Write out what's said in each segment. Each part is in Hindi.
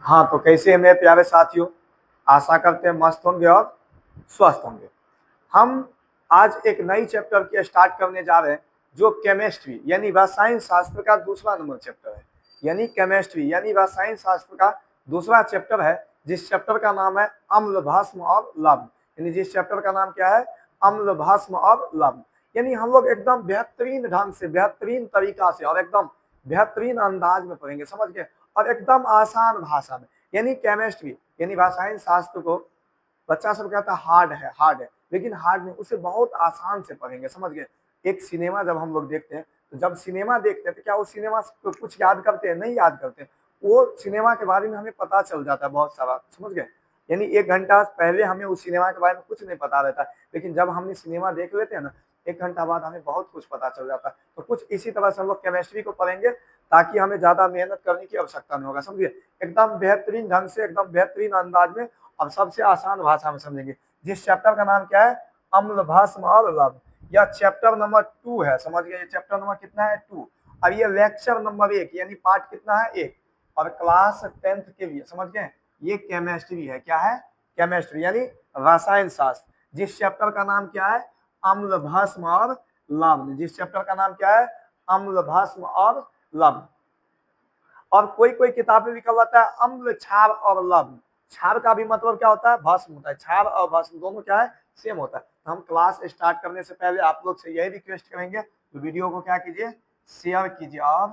हाँ, तो कैसे हैं मेरे प्यारे साथियों, आशा करते हैं मस्त होंगे और स्वस्थ होंगे। हम आज एक नई चैप्टर की स्टार्ट करने जा रहे हैं जो केमिस्ट्री यानी रसायन शास्त्र का दूसरा नंबर चैप्टर है। यानी केमिस्ट्री यानी रसायन शास्त्र का दूसरा चैप्टर है, जिस चैप्टर का नाम है अम्ल भस्म और लवण। यानी जिस चैप्टर का नाम क्या है, अम्ल भस्म और लवण। यानी हम लोग एकदम बेहतरीन ढंग से, बेहतरीन तरीका से और एकदम बेहतरीन अंदाज में पढ़ेंगे, समझ गए, और एकदम आसान भाषा में। यानी केमिस्ट्री यानी रसायन शास्त्र को बच्चा सब कहता है हार्ड है, लेकिन हार्ड नहीं, उसे बहुत आसान से पढ़ेंगे, समझ गए। एक सिनेमा जब हम लोग देखते हैं, तो जब सिनेमा देखते हैं तो क्या वो सिनेमा को कुछ याद करते हैं? नहीं याद करते हैं। वो सिनेमा के बारे में हमें पता चल जाता है बहुत सारा, समझ गए। यानी 1 घंटा पहले हमें उस सिनेमा के बारे में कुछ नहीं पता रहता, लेकिन जब हमने सिनेमा देख लेते हैं ना, 1 घंटा बाद हमें बहुत कुछ पता चल जाता है। तो कुछ इसी तरह से हम लोग केमिस्ट्री को पढ़ेंगे, ताकि हमें ज्यादा मेहनत करने की आवश्यकता नहीं होगा, समझिए। एकदम बेहतरीन ढंग से, एकदम बेहतरीन अंदाज में और सबसे आसान भाषा में समझेंगे। जिस चैप्टर का नाम क्या है, अम्ल भस्म और लवण। यह चैप्टर नंबर 2 है, समझ गए। ये चैप्टर नंबर कितना है? 2। और ये लेक्चर नंबर 1 यानी पार्ट कितना है? 1। और क्लास 10th के लिए, समझ गए। ये केमिस्ट्री है। क्या है? केमिस्ट्री यानी रसायन शास्त्र। जिस चैप्टर का नाम क्या है, अम्ल भस्म और लवण। जिस चैप्टर का नाम क्या है, अम्ल भस्म और लवण। और कोई कोई किताब में लिखा होता है अम्ल क्षार और लवण। क्षार का भी मतलब क्या होता है? भस्म होता है। क्षार और भस्म दोनों क्या है? सेम होता है। तो हम क्लास स्टार्ट करने से पहले आप लोग से यही रिक्वेस्ट करेंगे, तो वीडियो को क्या कीजिए, शेयर कीजिए और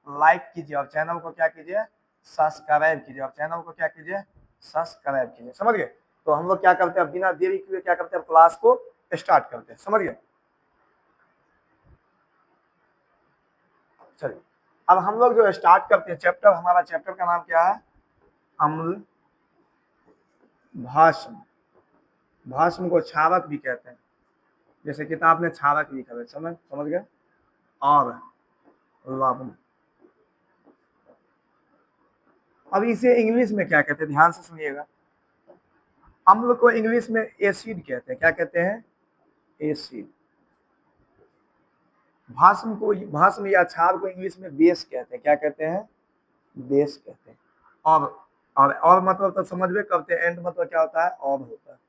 लाइक कीजिए, और चैनल को क्या कीजिए, सब्सक्राइब कीजिए, और चैनल को क्या कीजिए, सब्सक्राइब कीजिए, समझ गए। तो हम लोग क्या करते हैं, बिना देरी किए क्या करते हैं, क्लास को स्टार्ट करते हैं, समझ गए। चलिए, अब हम लोग जो स्टार्ट करते हैं चैप्टर, हमारा चैप्टर का नाम क्या है, अम्ल भस्म। भस्म को क्षारक भी कहते हैं, जैसे किताब में क्षारक लिखा है, समझ गए। और लवण, अब इसे इंग्लिश में क्या कहते हैं, ध्यान से सुनिएगा। अम्ल को इंग्लिश में एसिड कहते हैं। क्या कहते हैं? एसिड। भस्म या क्षार को इंग्लिश में बेस कहते हैं। क्या कहते हैं? बेस कहते हैं। और मतलब तो समझ में करते हैं, एंड मतलब क्या होता है, और होता है।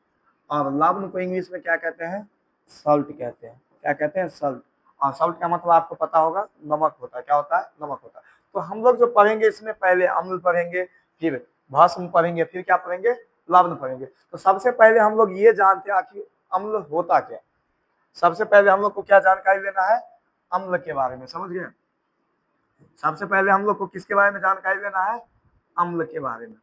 और लवण को इंग्लिश में क्या कहते हैं, सॉल्ट कहते हैं। क्या कहते हैं? सॉल्ट। और सॉल्ट का मतलब आपको पता होगा, नमक होता है। क्या होता है? नमक होता है। तो हम लोग जो पढ़ेंगे इसमें पहले अम्ल पढ़ेंगे, फिर भस्म पढ़ेंगे, फिर क्या पढ़ेंगे, लवण पढ़ेंगे। तो सबसे पहले हम लोग ये जानते हैं आखिर अम्ल होता क्या। सबसे पहले हम लोग को क्या जानकारी लेना है, अम्ल के बारे में, समझ गए। सबसे पहले हम लोग को किसके बारे में जानकारी लेना है, अम्ल के बारे में।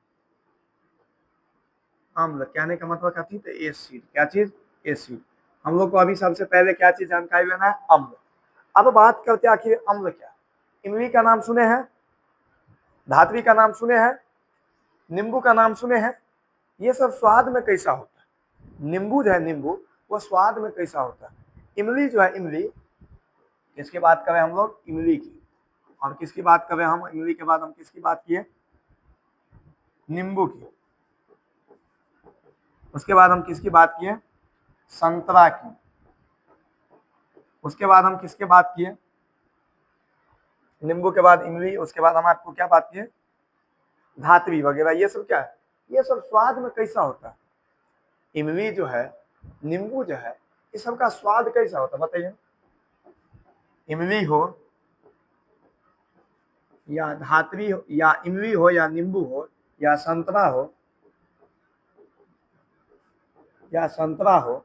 अम्ल कहने का मतलब क्या चीज, एसिड। क्या चीज? एसिड। हम लोग को अभी सबसे पहले क्या चीज जानकारी लेना है, अम्ल। अब बात करते हैं आखिर अम्ल क्या। इमली का नाम सुने हैं, धात्री का नाम सुने हैं, नींबू का नाम सुने हैं। ये सब स्वाद में कैसा होता है? नींबू जो है, नींबू, वो स्वाद में कैसा होता है। इमली जो है, इमली, किसकी बात करें हम लोग, इमली की। और किसकी बात करें हम, इमली के बाद हम किसकी बात किए, नींबू की। उसके बाद हम किसकी बात किए, संतरा की। उसके बाद हम किसके बात किए, नींबू के बाद इमली। उसके बाद हम आपको क्या बात किए, धात्री वगैरह। ये सब क्या है, ये सब स्वाद में कैसा होता है। इमली जो है, नींबू जो है, इस सब का स्वाद कैसा होता है बताइए। इमली हो या धात्री हो, या इमली हो या नींबू हो या संतरा हो, या संतरा हो,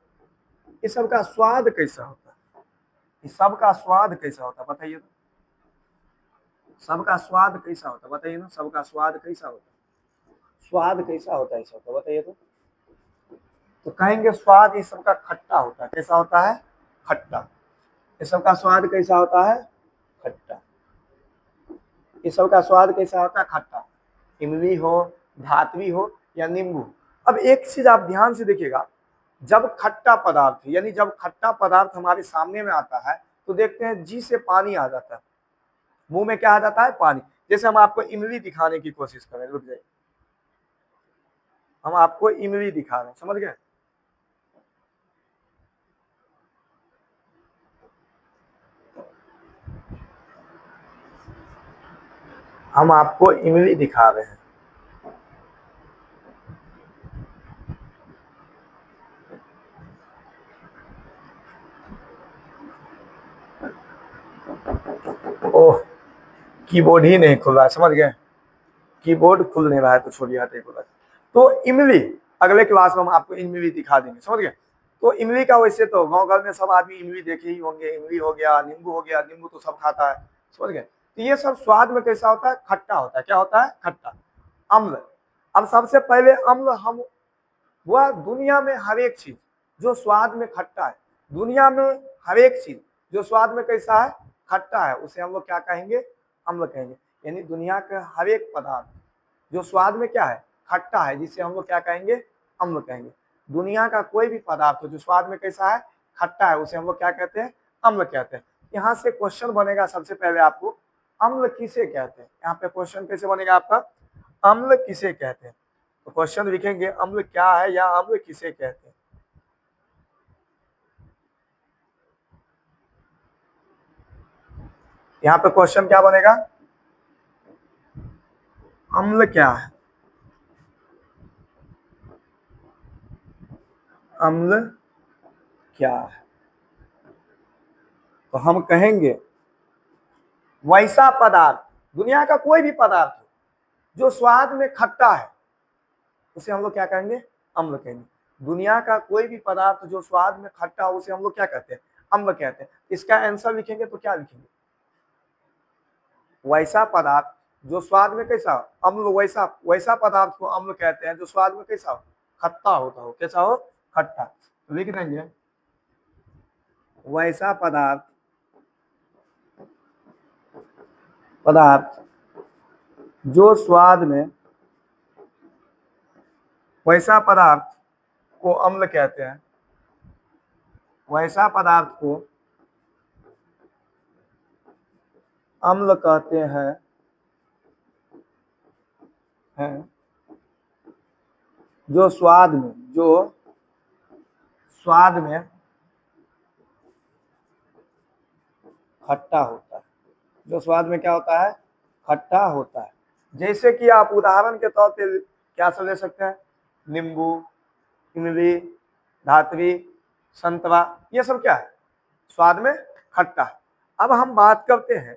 इस सब का स्वाद कैसा होता है। इस सब का स्वाद कैसा होता है बताइए तो। सबका स्वाद कैसा होता है बताइए ना, सबका स्वाद कैसा होता है, स्वाद कैसा होता है इस सबका बताइए तो कहेंगे स्वाद इस सबका खट्टा होता है। कैसा होता है? खट्टा। इस सबका स्वाद कैसा होता है? खट्टा। इस सबका स्वाद कैसा होता है? खट्टा। इमली हो, धातवी हो या नींबू। अब एक चीज आप ध्यान से देखिएगा, जब खट्टा पदार्थ यानी जब खट्टा पदार्थ हमारे सामने में आता है, तो देखते हैं जी से पानी आ जाता है, मुंह में क्या आ जाता है, पानी। जैसे हम आपको इमली दिखाने की कोशिश करें, रुक जाइए, हम आपको इमली दिखा रहे हैं, समझ गए। हम आपको इमली दिखा रहे हैं, ओह, कीबोर्ड ही नहीं खुल रहा है, समझ गए, कीबोर्ड खुल नहीं रहा है, तो छोड़िए हटे को। तो इमली अगले क्लास में हम आपको इमली दिखा देंगे, समझ गए। तो इमली का वैसे तो गांव घर में सब आदमी इमली देखे ही होंगे, इमली हो गया, नींबू तो सब खाता है, समझ गए। तो ये सब स्वाद में कैसा होता है, खट्टा होता है। क्या होता है, खट्टा, अम्ल। अब सबसे पहले अम्ल हम, वह दुनिया में हर एक चीज जो स्वाद में खट्टा है, दुनिया में हर एक चीज जो स्वाद में कैसा है, खट्टा है, उसे हम लोग क्या कहेंगे, अम्ल कहेंगे। यानी दुनिया का हर एक पदार्थ जो स्वाद में क्या है, खट्टा है, जिसे हम लोग क्या कहेंगे, अम्ल कहेंगे। दुनिया का कोई भी पदार्थ जो स्वाद में कैसा है, खट्टा है, उसे हम लोग क्या कहते हैं, अम्ल कहते हैं। यहाँ से क्वेश्चन बनेगा सबसे पहले आपको, अम्ल किसे कहते हैं। यहाँ पे क्वेश्चन कैसे बनेगा आपका, अम्ल किसे कहते हैं। तो क्वेश्चन लिखेंगे अम्ल क्या है या अम्ल किसे कहते हैं। यहाँ पे क्वेश्चन क्या बनेगा, अम्ल क्या है, अम्ल क्या है। तो हम कहेंगे वैसा पदार्थ, दुनिया का कोई भी पदार्थ जो स्वाद में खट्टा है, उसे हम लोग क्या कहेंगे, अम्ल कहेंगे। दुनिया का कोई भी पदार्थ जो स्वाद में खट्टा हो, उसे हम लोग क्या कहते हैं, अम्ल कहते हैं। इसका आंसर लिखेंगे तो क्या लिखेंगे, वैसा पदार्थ जो स्वाद में कैसा हो, अम्ल, वैसा पदार्थ को अम्ल कहते हैं जो स्वाद में कैसा हो, खट्टा होता हो। कैसा हो, खट्टा। लिख देंगे वैसा पदार्थ जो स्वाद में, वैसा पदार्थ को अम्ल कहते हैं, वैसा पदार्थ को अम्ल कहते हैं जो स्वाद में खट्टा होता है, जो स्वाद में क्या होता है, खट्टा होता है। जैसे कि आप उदाहरण के तौर पे क्या सब ले सकते हैं, नींबू, इमली, धातरी, संतरा, ये सब क्या है, स्वाद में खट्टा है। अब हम बात करते हैं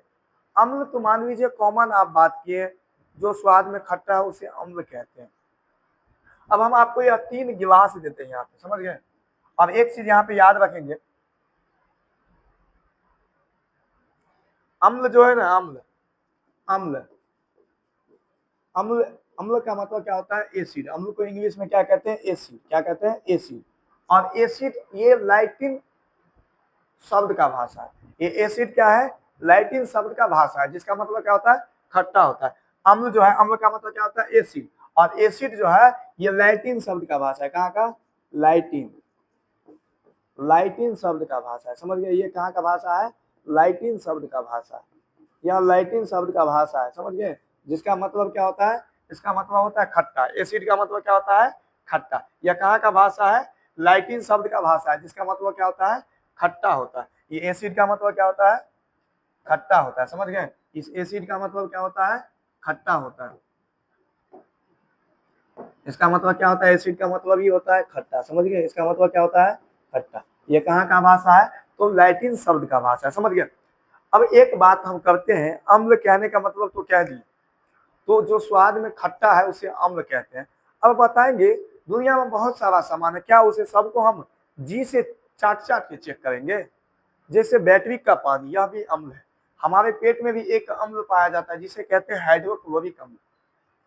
अम्ल। तो मान लीजिए कॉमन आप बात किए, जो स्वाद में खट्टा है उसे अम्ल कहते हैं। अब हम आपको यह 3 गिलास देते हैं यहाँ पे, समझ गए। और एक चीज यहाँ पे याद रखेंगे, अम्ल जो है ना, अम्ल अम्ल अम्ल का मतलब क्या होता है, एसिड। अम्ल को इंग्लिश में क्या कहते हैं, एसिड। क्या कहते हैं, एसिड। और एसिड ये लैटिन शब्द का भाषा है। ये एसिड क्या है, लैटिन शब्द का भाषा है, जिसका मतलब क्या होता है, खट्टा होता है। अम्ल जो है, अम्ल का मतलब क्या होता है, एसिड। और एसिड जो है ये लैटिन शब्द का भाषा है। कहाँ का, लैटिन शब्द का भाषा है, समझ गए। ये कहाँ का भाषा है, लैटिन शब्द का भाषा है। यह लैटिन शब्द का भाषा है, समझ गए। जिसका मतलब क्या होता है, इसका मतलब होता है खट्टा। एसिड का मतलब क्या होता है, खट्टा। यह कहाँ का भाषा है, लैटिन शब्द का भाषा है, जिसका मतलब क्या होता है, खट्टा होता है। ये एसिड का मतलब क्या होता है, खट्टा होता है, समझ गए। इस एसिड का मतलब क्या होता है, खट्टा होता है। इसका मतलब क्या होता है, एसिड का मतलब ही होता है खट्टा, समझ गए। इसका मतलब क्या होता है, खट्टा। ये कहाँ का भाषा है, तो लैटिन शब्द का भाषा है, समझ गए। अब एक बात हम करते हैं, अम्ल कहने का मतलब तो कह दिए, तो जो स्वाद में खट्टा है उसे अम्ल कहते हैं। अब बताएंगे दुनिया में बहुत सारा सामान है, क्या उसे सबको हम जी से चाट के चेक करेंगे। जैसे बैटरी का पानी, यह भी अम्ल है। हमारे पेट में भी एक अम्ल पाया जाता है जिसे कहते हैं हाइड्रोक्लोरिक अम्ल,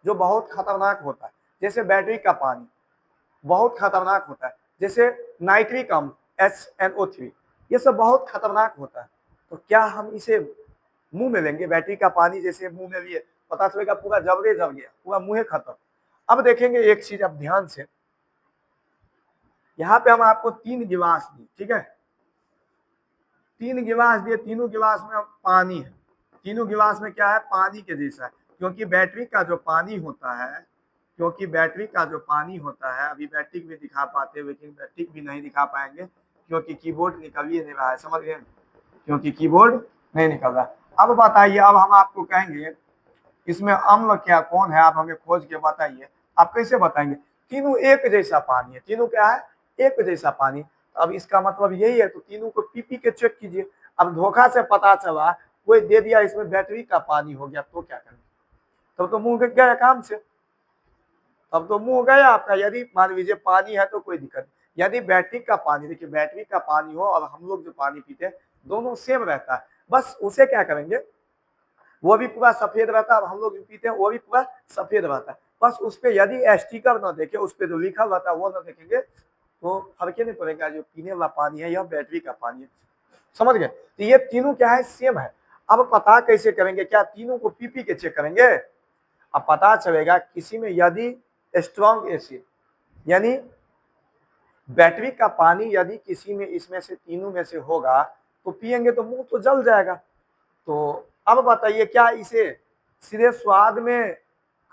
जो बहुत खतरनाक होता है। जैसे बैटरी का पानी बहुत खतरनाक होता है। जैसे नाइट्रिक अम्ल HNO3, ये सब बहुत खतरनाक होता है। तो क्या हम इसे मुंह में लेंगे, बैटरी का पानी जैसे मुंह में लिए, पता चलेगा पूरा जबरे जल गया, पूरा मुंह खत्म। अब देखेंगे एक चीज, अब ध्यान से, यहाँ पे हम आपको 3 गिलास दी, ठीक है, 3 गिलास दिए, तीनों गिलास में पानी है। तीनों गिलास में क्या है, पानी के जैसा है। क्योंकि बैटरी का जो पानी होता है, अभी बैटरी भी दिखा पाते, लेकिन बैटरी भी नहीं दिखा पाएंगे क्योंकि कीबोर्ड निकल ही नहीं रहा है, समझ गए, क्योंकि कीबोर्ड नहीं निकल रहा। अब बताइए, अब हम आपको कहेंगे इसमें अम्ल क्या कौन है, आप हमें खोज के बताइए। आप कैसे बताएंगे, तीनों एक जैसा पानी है, तीनों क्या है, एक जैसा पानी। अब इसका मतलब यही है, तो तीनों को पी के चेक कीजिए। अब धोखा से पता चला कोई दे दिया इसमें बैटरी का पानी हो गया, तो क्या करेंगे? तब तो मुंह गया काम से, तब तो मुंह गया आपका। यदि मान लीजिए पानी है तो कोई दिक्कत नहीं, यदि बैटरी का पानी, देखिए बैटरी का पानी हो और हम लोग जो पानी पीते हैं दोनों सेम रहता है, बस उसे क्या करेंगे, वो भी पूरा सफेद रहता है और हम लोग जो पीते हैं वो भी पूरा सफेद रहता है, बस उस पर यदि स्टिकर न देखे, उस पर जो लिखा रहता है वो न देखेंगे तो फर्क ही नहीं पड़ेगा जो पीने वाला पानी है या बैटरी का पानी है। समझ गए? तो ये तीनों क्या है, सेम है। अब पता कैसे करेंगे, क्या तीनों को पी के चेक करेंगे? अब पता चलेगा किसी में यदि स्ट्रॉन्ग एसिड यानी बैटरी का पानी यदि किसी में इसमें से तीनों में से होगा तो पिएंगे तो मुंह तो जल जाएगा। तो अब बताइए क्या इसे सीधे स्वाद में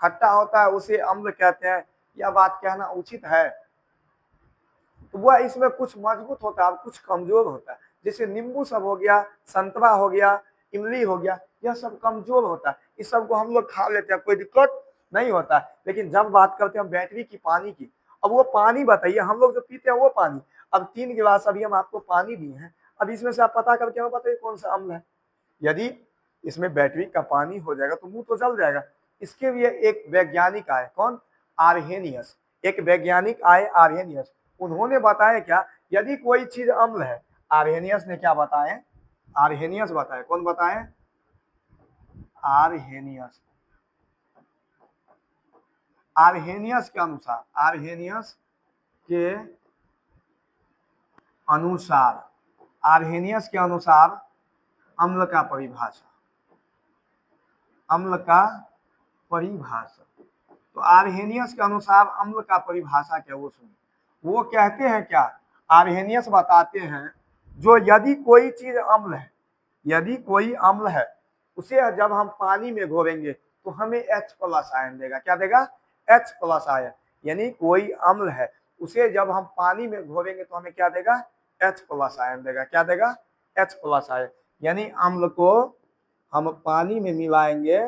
खट्टा होता है उसे अम्ल कहते हैं, यह बात कहना उचित है? तो वह इसमें कुछ मजबूत होता है और कुछ कमजोर होता है। जैसे नींबू सब हो गया, संतरा हो गया, इमली हो गया, यह सब कमजोर होता है, इस सब को हम लोग खा लेते हैं, कोई दिक्कत नहीं होता। लेकिन जब बात करते हैं बैटरी की, पानी की, अब वो पानी बताइए, हम लोग जो पीते हैं वो पानी, अब 3 गिलास अभी हम आपको पानी दिए हैं, अब इसमें से आप पता करके हमें बताइए कौन सा अम्ल है। यदि इसमें बैटरी का पानी हो जाएगा तो मुंह तो जल जाएगा। इसके लिए एक वैज्ञानिक आए, कौन? आर्हेनियस। एक वैज्ञानिक आए आर्हेनियस, उन्होंने बताया क्या, यदि कोई चीज अम्ल है, आर्हेनियस ने क्या बताए, आर्हेनियस बताए, कौन बताए? आर्हेनियस। आर्हेनियस के अनुसार, आर्हेनियस के अनुसार, आर्हेनियस के अनुसार अम्ल का परिभाषा, अम्ल का परिभाषा। तो आर्हेनियस के अनुसार अम्ल का परिभाषा क्या, वो सुनिए। वो कहते हैं क्या, आर्हेनियस बताते हैं जो यदि कोई चीज अम्ल है, यदि कोई अम्ल है उसे जब हम पानी में घोलेंगे तो हमें H+ आयन देगा। क्या देगा? H+ ion. यानी कोई अम्ल है उसे जब हम पानी में घोलेंगे तो हमें क्या देगा? H+ आयन देगा। क्या देगा? H+ ion. यानी अम्ल को हम पानी में मिलाएंगे,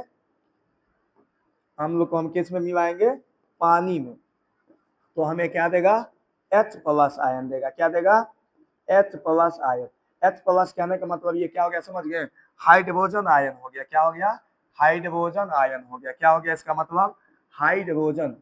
अम्ल को हम किस में मिलाएंगे? पानी में, तो हमें क्या देगा? H+ आयन देगा। क्या देगा? H+ ion. H+ कहने का मतलब ये क्या हो गया, समझ गए? हाइड्रोजन आयन हो गया। क्या हो गया? हाइड्रोजन आयन हो गया। क्या हो गया इसका मतलब? हाइड्रोजन,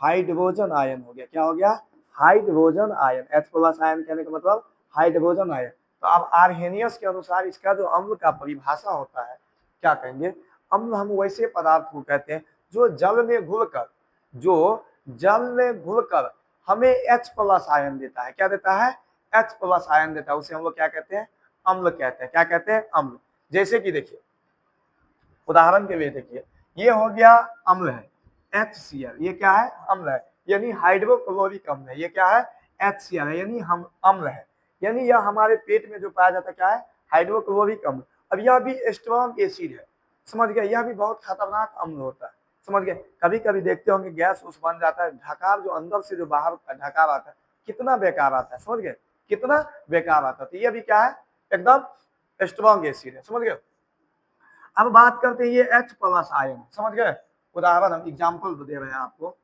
हाइड्रोजन आयन हो गया। क्या हो गया? Hydrogen ion. H+ आयन कहने का मतलब हाइड्रोजन आयन। तो अब आर्हेनियस के अनुसार इसका जो अम्ल का परिभाषा होता है, क्या कहेंगे? अम्ल हम वैसे पदार्थ को कहते हैं जो जल में घुलकर, जो जल में घुलकर हमें H+ आयन देता है। क्या देता है? H+ आयन देता है, उसे हम लोग क्या कहते हैं? अम्ल कहते हैं। क्या कहते हैं? अम्ल। जैसे कि देखिए, उदाहरण के लिए देखिए, ये हो गया अम्ल है HCl, ये क्या है? अम्ल है, यानी हाइड्रोक्लोरिक अम्ल है। ये क्या है? HCl है, यानी हम अम्ल है, यानी यह हमारे पेट में जो पाया जाता है क्या है? हाइड्रोक्लोरिक अम्ल। अब यह भी स्ट्रॉन्ग एसिड है, समझ गए? यह भी बहुत खतरनाक अम्ल होता है, समझ गए? कभी कभी देखते होंगे गैस उस बन जाता है, ढकार जो अंदर से जो बाहर ढकार आता है कितना बेकार आता है, समझ गए? कितना बेकार आता है। तो ये भी क्या है? एकदम स्ट्रॉन्ग एसिड है, समझ गए? अब बात करते हैं ये H+ आयन, समझ गए? उदाहरण हम एग्जांपल दे रहे हैं आपको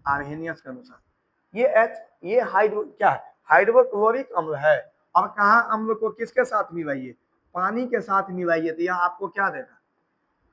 आर्हेनियस के अनुसार। ये हाइड्रो क्या है? हाइड्रोक्लोरिक अम्ल है। और कहा अम्ल को किसके साथ मिलाइए? पानी के साथ मिलाइए, तो यह आपको क्या देगा?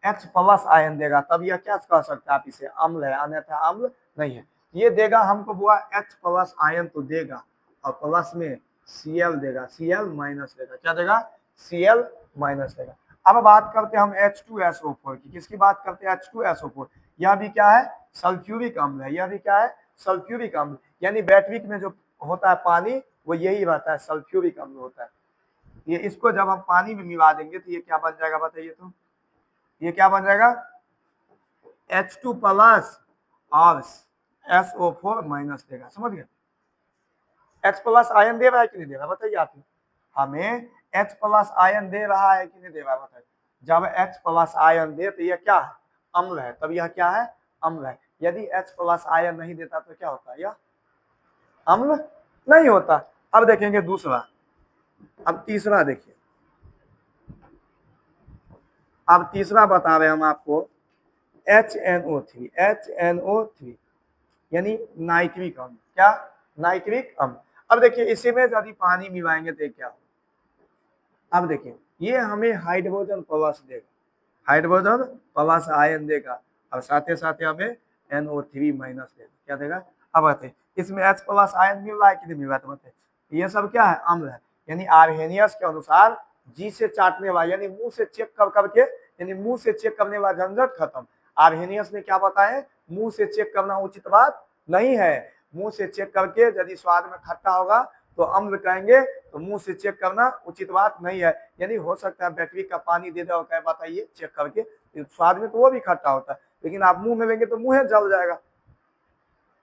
H+ आयन देगा। तब यह क्या कह सकते हैं आप इसे? अम्ल है, अन्यथा अम्ल नहीं है। ये देगा हमको बुआ H+ आयन तो देगा, और प्लस में Cl देगा, Cl- देगा। क्या देगा? Cl- देगा। अब बात करते हैं हम H2SO4 की। किसकी बात करते हैं? H2SO4। यह भी क्या है? सल्फ्यूरिक अम्ल है। यह भी क्या है? सल्फ्यूरिक अम्ल। यानी बैटरी में जो होता है पानी, वो यही रहता है, सल्फ्यूरिक अम्ल होता है। ये इसको जब हम पानी में मिला देंगे तो ये क्या बन जाएगा बताइए? तो ये क्या बन जाएगा? H2+ और SO4- देगा। समझ गए? H+ आयन दे रहा है कि नहीं दे रहा, बताइए आप? हमें H+ आयन दे रहा है कि नहीं दे रहा, बताइए? जब H+ आयन दे तो यह क्या है? अम्ल है। तब यह क्या है? अम्ल है। यदि H+ आयन नहीं देता तो क्या होता है? यह अम्ल नहीं होता। अब देखेंगे दूसरा, अब तीसरा देखिए, अब तीसरा बता रहे हम आपको HNO3, HNO3 यानी नाइट्रिक अम्ल। क्या? नाइट्रिक अम्ल। अब देखिए इसी में यदि पानी मिलाएंगे तो क्या हो? अब देखिए ये हमें हाइड्रोजन प्लस देगा, हाइड्रोजन प्लस आयन देगा और साथ ही हमें NO3 माइनस देगा। क्या देगा? अब बताइए इसमें H प्लस आयन मिल रहा है कि नहीं मिल रहा है? तो बताइए ये सब क्या है? अम्ल है। यानी आर्हेनियस के अनुसार जी से चाटने वाला यानी मुंह से चेक कर करके यानी मुंह से चेक करने वाला झंझट खत्म। आर्हेनियस ने क्या बताया? मुंह से चेक करना उचित बात नहीं है। मुंह से चेक करके यदि स्वाद में खट्टा होगा तो अम्ल कहेंगे, तो मुंह से चेक करना उचित बात नहीं है। यानी हो सकता है बैटरी का पानी दे दे और कहे बताइए चेक करके, स्वाद में तो वो भी खट्टा होता है, लेकिन आप मुंह में लेंगे तो मुंह जल जाएगा,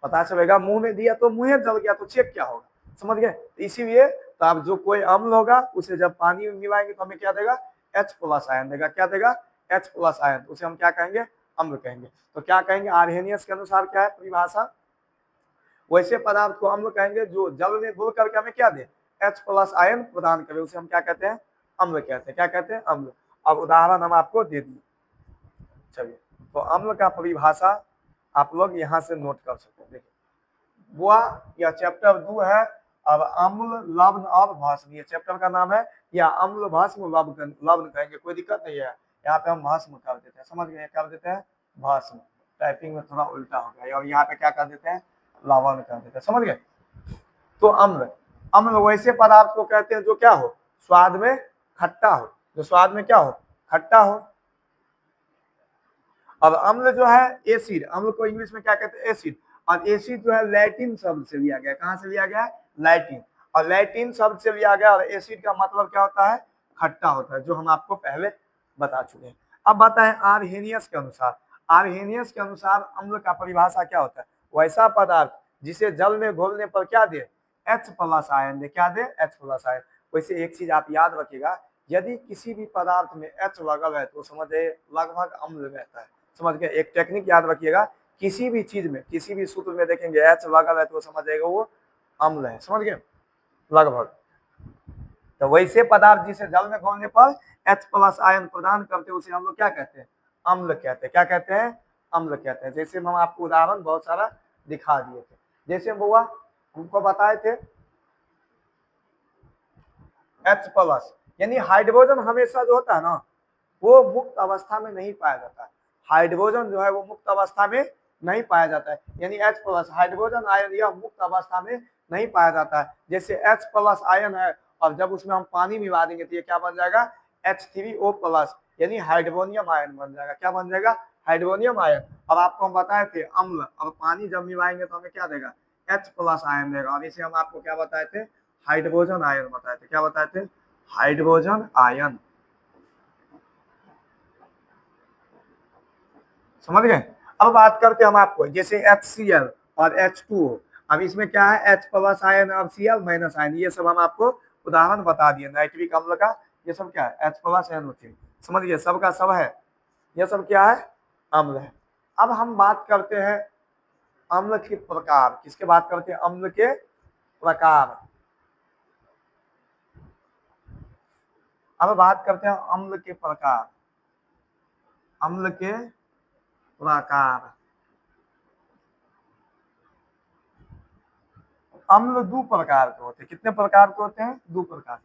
पता चलेगा मुंह में दिया तो मुंह जल गया, तो चेक क्या होगा? समझ गए? इसीलिए तो आप जो कोई अम्ल होगा उसे जब पानी में मिलाएंगे तो हमें क्या देगा? H प्लस आयन देगा। क्या देगा? H plus ion. उसे हम क्या कहेंगे? अम्ल कहेंगे। तो क्या कहेंगे? आर्हेनियस के अनुसार क्या है परिभाषा? वैसे पदार्थ को अम्ल कहेंगे जो जल में घुल करके हमें क्या दे? H प्लस आयन प्रदान करे, उसे हम क्या कहते हैं? अम्ल कहते हैं। क्या कहते हैं? अम्ल। अब उदाहरण हम आपको दे दिए। चलिए तो अम्ल का परिभाषा आप लोग यहाँ से नोट कर सकते हैं। देखिए बुआ यह चैप्टर 2 है। अब अम्ल लवण और भस्म ये चैप्टर का नाम है, या अम्ल भस्म लवण कहेंगे, कोई दिक्कत नहीं है। यहाँ पे हम भस्म कर देते हैं, समझ गए? कर देते हैं भस्म, टाइपिंग में थोड़ा उल्टा हो गया, और यहाँ पे क्या कर देते हैं? लवण कर देते हैं, समझ गए? तो अम्ल, अम्ल वैसे पदार्थ को कहते हैं जो क्या हो? स्वाद में खट्टा हो, जो स्वाद में क्या हो? खट्टा हो। अब अम्ल जो है एसिड, अम्ल को इंग्लिश में क्या कहते हैं? एसिड। और एसिड जो है लैटिन शब्द से लिया गया। कहां से लिया गया? लैटिन। और लैटिन शब्द से लिया गया, और एसिड का मतलब क्या होता है? खट्टा होता है, जो हम आपको पहले बता चुके हैं। अब बताएं आर्हेनियस के अनुसार, आर्हेनियस के अनुसार अम्ल का परिभाषा क्या होता है? वैसा पदार्थ जिसे जल में घोलने पर क्या दे? H प्लस आयन दे। क्या दे? H plus ion. वैसे एक चीज आप याद रखिएगा, यदि किसी भी पदार्थ में H लगल है तो समझिए लगभग अम्ल रहता है। समझ गए? एक टेक्निक याद रखिएगा, किसी भी चीज में किसी भी सूत्र में देखेंगे H लगल है तो समझ जाएगा वो अम्ल है। समझ गए? लगभग। तो वैसे पदार्थ जिसे जल में घोलने पर H प्लस आयन प्रदान करते उसे हम लोग क्या कहते हैं? अम्ल कहते हैं। क्या कहते हैं? अम्ल कहते हैं। जैसे हम आपको उदाहरण बहुत सारा दिखा दिए थे, जैसे बुआ हमको बताए थे H प्लस, यानी हाइड्रोजन हमेशा जो होता है ना वो मुक्त अवस्था में नहीं पाया जाता है। हाइड्रोजन जो है वो मुक्त अवस्था में नहीं पाया जाता है, यानी H प्लस हाइड्रोजन आयन यह मुक्त अवस्था में नहीं पाया जाता है। जैसे H प्लस आयन है और जब उसमें हम पानी मिला देंगे तो ये क्या बन जाएगा? H3O प्लस, यानी हाइड्रोनियम आयन बन जाएगा। क्या बन जाएगा? Hydronium ion. अब आपको हम बताए थे अम्ल, अब पानी जब मिलाएंगे तो हमें क्या देगा? H प्लस आयन देगा। और इसे हम आपको क्या बताए थे? हाइड्रोजन आयन बताए थे। क्या बताए थे? Hydrogen ion. समझ गए? अब बात करते हैं हम आपको, जैसे HCl और H2O। अब इसमें क्या है? H प्लस आयन और Cl माइनस आयन, ये सब हम आपको उदाहरण बता दिए नाइट्रिक अम्ल का। ये सब क्या है? H plus NO3। समझ गए? सबका सब है, ये सब क्या है? अम्ल है। अब हम बात करते हैं अम्ल के प्रकार। किसके बात करते हैं? अम्ल के प्रकार। अब बात करते हैं अम्ल के प्रकार। अम्ल के प्रकार। अम्ल दो प्रकार के होते हैं। कितने प्रकार के होते हैं? दो प्रकार।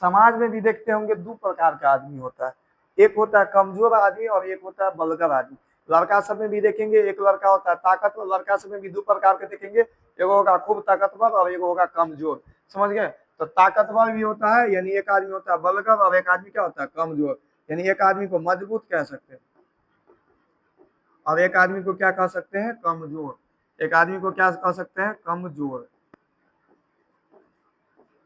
समाज में भी देखते होंगे दो प्रकार का आदमी होता है, एक होता है कमजोर आदमी और एक होता है बलगर आदमी। लड़का सब में भी देखेंगे एक लड़का होता है ताकतवर, लड़का सब में भी दो प्रकार के देखेंगे, एक होगा खूब ताकतवर और एक होगा कमजोर। समझ गए? तो ताकतवर भी होता है यानी एक आदमी होता है बलगर, और एक आदमी क्या होता है? कमजोर। यानी एक आदमी को मजबूत कह सकते हैं और एक आदमी को क्या कह सकते हैं? कमजोर। एक आदमी को क्या कह सकते हैं? कमजोर।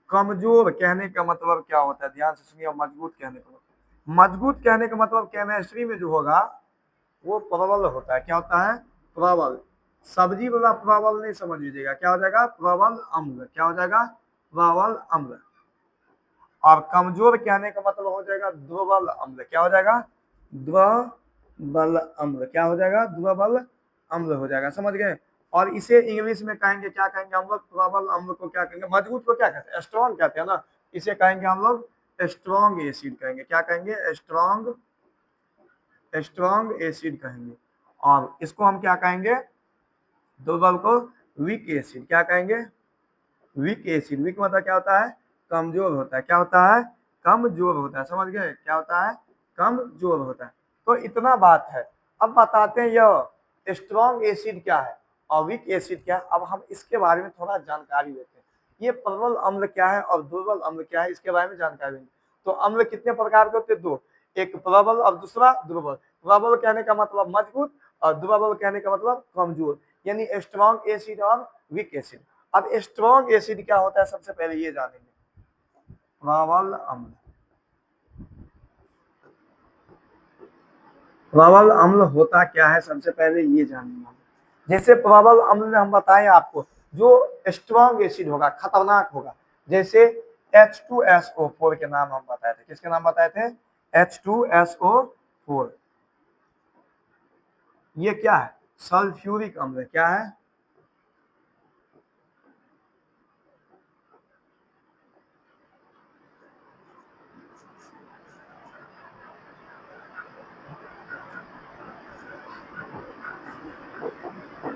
कमजोर कहने का मतलब क्या होता है? ध्यान से सुनिए। मजबूत कहने का मतलब, मजबूत कहने का मतलब केमिस्ट्री में जो होगा वो प्रबल होता है। क्या होता है? प्रबल। सब्जी वाला प्रबल नहीं समझ लीजिएगा, क्या हो जाएगा? प्रबल अम्ल। क्या हो जाएगा? प्रबल अम्ल। और कमजोर कहने का मतलब हो जाएगा दुर्बल अम्ल। क्या हो जाएगा? दुर्बल अम्ल। क्या हो जाएगा? दुर्बल अम्ल हो जाएगा। समझ गए? और इसे इंग्लिश में कहेंगे, क्या कहेंगे हम लोग? प्रबल अम्ल को क्या कहेंगे? मजबूत को क्या कहते हैं? स्ट्रॉन्ग कहते हैं ना। इसे कहेंगे हम लोग स्ट्रॉन्ग एसिड कहेंगे। क्या कहेंगे? स्ट्रॉन्ग, स्ट्रॉन्ग एसिड कहेंगे। और इसको हम क्या कहेंगे? दुर्बल को वीक एसिड। क्या कहेंगे? Weak acid. वीक मतलब क्या होता है? कमजोर होता है। क्या होता है? कमजोर होता है। समझ गए, क्या होता है, कमजोर होता है। तो इतना बात है। अब बताते हैं यह स्ट्रॉन्ग एसिड क्या है और वीक एसिड क्या है। अब हम इसके बारे में थोड़ा जानकारी लेते हैं। ये प्रबल अम्ल क्या है और दुर्बल अम्ल क्या है, इसके बारे में जानकारी लेंगे। तो अम्ल कितने प्रकार के होते हैं, दो, एक प्रबल और दूसरा दुर्बल। प्रबल कहने का मतलब मजबूत और दुर्बल कहने का मतलब कमजोर, यानी स्ट्रॉन्ग एसिड और वीक एसिड। अब स्ट्रॉन्ग एसिड क्या होता है सबसे पहले ये जानेंगे। प्रबल अम्ल, प्रबल अम्ल होता क्या है सबसे पहले ये जानेंगे। जैसे प्रबल अम्ल में हम बताएं आपको, जो स्ट्रॉन्ग एसिड होगा, खतरनाक होगा, जैसे H2SO4 के नाम हम बताए थे। किसके नाम बताए थे, H2SO4। ये क्या है, सल्फ्यूरिक अम्ल। क्या है,